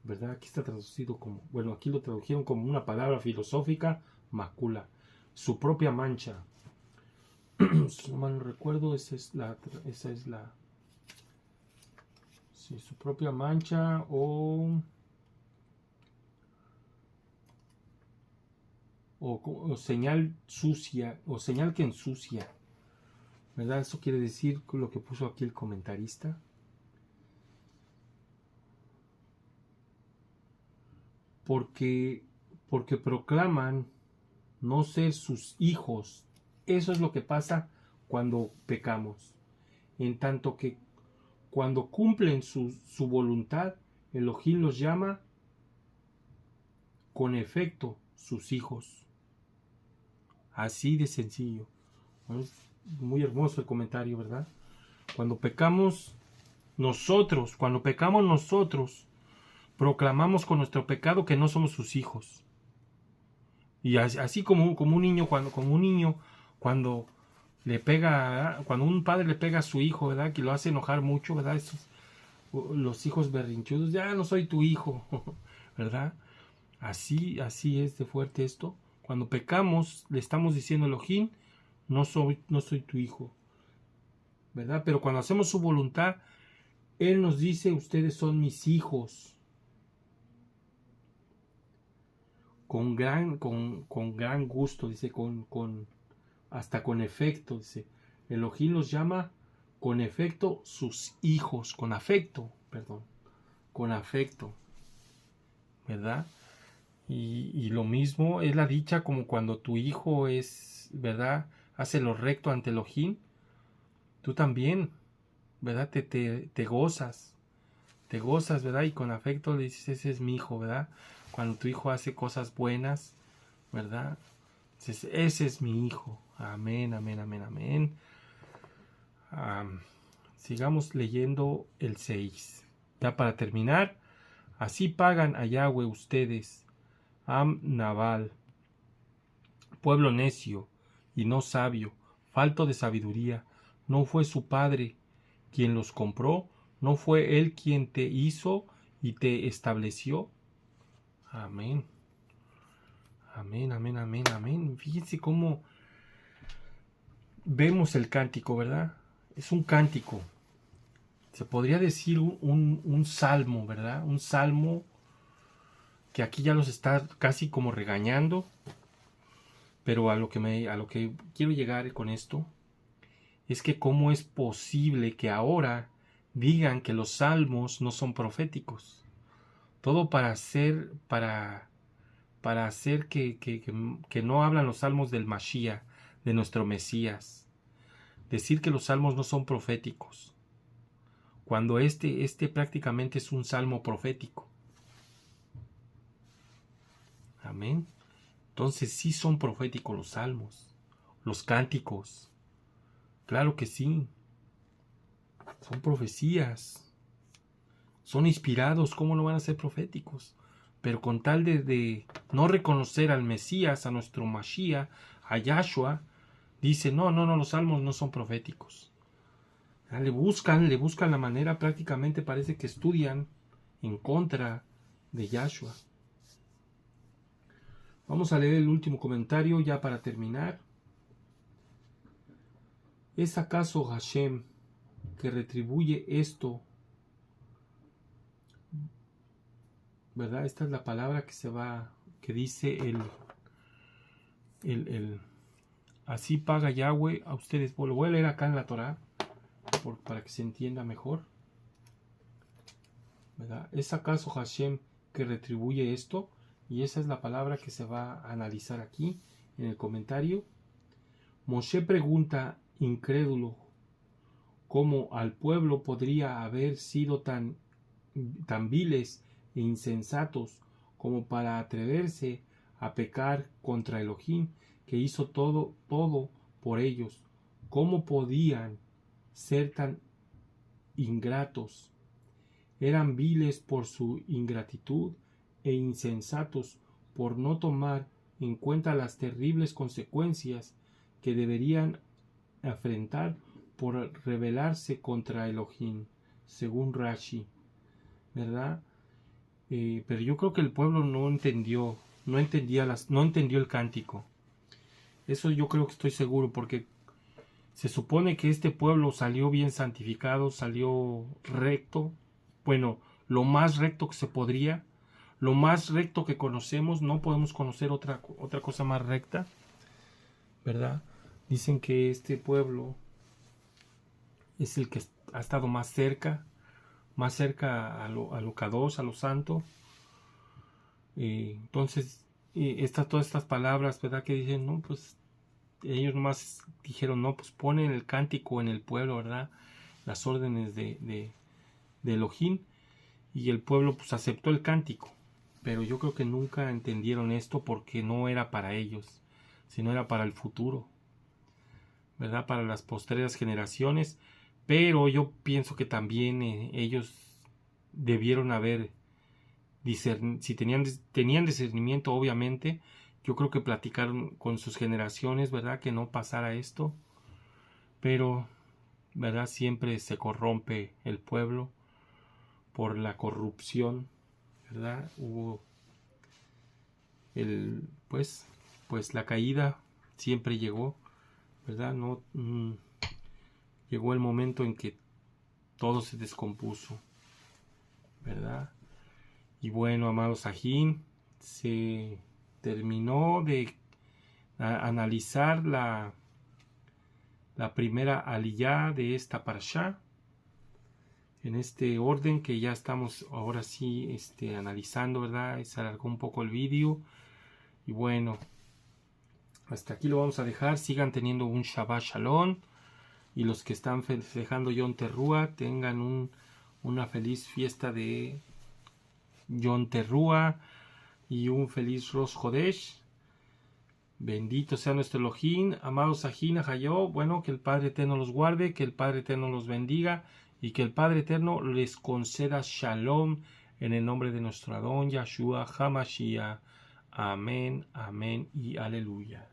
¿verdad? Aquí está traducido como, bueno, aquí lo tradujeron como una palabra filosófica, macula, su propia mancha. Si no mal no recuerdo, esa es la sí, su propia mancha o señal sucia, o señal que ensucia, ¿verdad? Eso quiere decir lo que puso aquí el comentarista. Porque proclaman no ser sus hijos. Eso es lo que pasa cuando pecamos. En tanto que cuando cumplen su voluntad, Elohim los llama con efecto sus hijos. Así de sencillo. Es muy hermoso el comentario, ¿verdad? Cuando pecamos nosotros, proclamamos con nuestro pecado que no somos sus hijos. Y así como un niño, cuando le pega, cuando un padre le pega a su hijo, ¿verdad? Que lo hace enojar mucho, ¿verdad? Los hijos berrinchudos, ya no soy tu hijo, ¿verdad? Así es de fuerte esto. Cuando pecamos, le estamos diciendo a Elohim, no soy tu hijo, ¿verdad? Pero cuando hacemos su voluntad, Él nos dice, ustedes son mis hijos. Con gran gusto, dice, hasta con efecto, dice. Elohim los llama con efecto sus hijos, con afecto, ¿verdad? Y lo mismo es la dicha como cuando tu hijo es, ¿verdad? Hace lo recto ante Elohim, tú también, ¿verdad? Te gozas, ¿verdad? Y con afecto le dices, ese es mi hijo, ¿verdad? Cuando tu hijo hace cosas buenas, ¿verdad? Dices, ese es mi hijo. Amén, amén, amén, amén. Sigamos leyendo el 6. Ya para terminar, así pagan a Yahweh ustedes, Naval, pueblo necio y no sabio, falto de sabiduría. No fue su padre quien los compró, no fue él quien te hizo y te estableció. Amén. Amén, amén, amén, amén. Fíjense cómo vemos el cántico, ¿verdad? Es un cántico. Se podría decir un salmo, ¿verdad? Un salmo que aquí ya los está casi como regañando. Pero a lo que quiero llegar con esto es que cómo es posible que ahora digan que los salmos no son proféticos. Todo para hacer que no hablan los salmos del Mashiach, de nuestro Mesías. Decir que los salmos no son proféticos, cuando este prácticamente es un salmo profético. Amén. Entonces sí son proféticos los salmos, los cánticos. Claro que sí. Son profecías. Son inspirados, ¿cómo no van a ser proféticos? Pero con tal de no reconocer al Mesías, a nuestro Mashiach, a Yahshua, dice, no, los salmos no son proféticos. Le buscan la manera, prácticamente parece que estudian en contra de Yahshua. Vamos a leer el último comentario ya para terminar. ¿Es acaso Hashem que retribuye esto? ¿Verdad? Esta es la palabra que dice así paga Yahweh a ustedes. Lo voy a leer acá en la Torah para que se entienda mejor. ¿Verdad? ¿Es acaso Hashem que retribuye esto? Y esa es la palabra que se va a analizar aquí en el comentario. Moshe pregunta, incrédulo, ¿cómo al pueblo podría haber sido tan viles e insensatos como para atreverse a pecar contra Elohim, que hizo todo por ellos? ¿Cómo podían ser tan ingratos? Eran viles por su ingratitud e insensatos por no tomar en cuenta las terribles consecuencias que deberían afrontar por rebelarse contra Elohim, según Rashi, ¿verdad? Pero yo creo que el pueblo no entendió el cántico. Eso yo creo que estoy seguro, porque se supone que este pueblo salió bien santificado, salió recto, bueno, lo más recto que se podría, lo más recto que conocemos. No podemos conocer otra cosa más recta, ¿verdad? Dicen que este pueblo es el que ha estado más cerca a lo Kadosh, a lo santo. Entonces, todas estas palabras, ¿verdad? Que dicen, no, pues ellos nomás dijeron, no, pues ponen el cántico en el pueblo, ¿verdad? Las órdenes de Elohim, y el pueblo pues aceptó el cántico. Pero yo creo que nunca entendieron esto, porque no era para ellos, sino era para el futuro, ¿verdad? Para las postreras generaciones. Pero yo pienso que también ellos debieron haber si tenían discernimiento, obviamente. Yo creo que platicaron con sus generaciones, ¿verdad? Que no pasara esto. Pero, ¿verdad? Siempre se corrompe el pueblo por la corrupción, ¿verdad? Hubo pues la caída siempre llegó, ¿verdad? No llegó el momento en que todo se descompuso, ¿verdad? Y bueno, amados ajín, se terminó de analizar la primera aliyá de esta parashá, en este orden que ya estamos ahora sí analizando, ¿verdad? Se alargó un poco el vídeo. Y bueno, hasta aquí lo vamos a dejar. Sigan teniendo un Shabbat Shalom. Y los que están festejando Yom Teruah, tengan una feliz fiesta de Yom Teruah y un feliz Rosh Chodesh. Bendito sea nuestro Elohim. Amados Ajín, Ajayó, bueno, que el Padre Eterno los guarde, que el Padre Eterno los bendiga y que el Padre Eterno les conceda Shalom en el nombre de nuestro Adón Yahshua HaMashiach. Amén, amén y aleluya.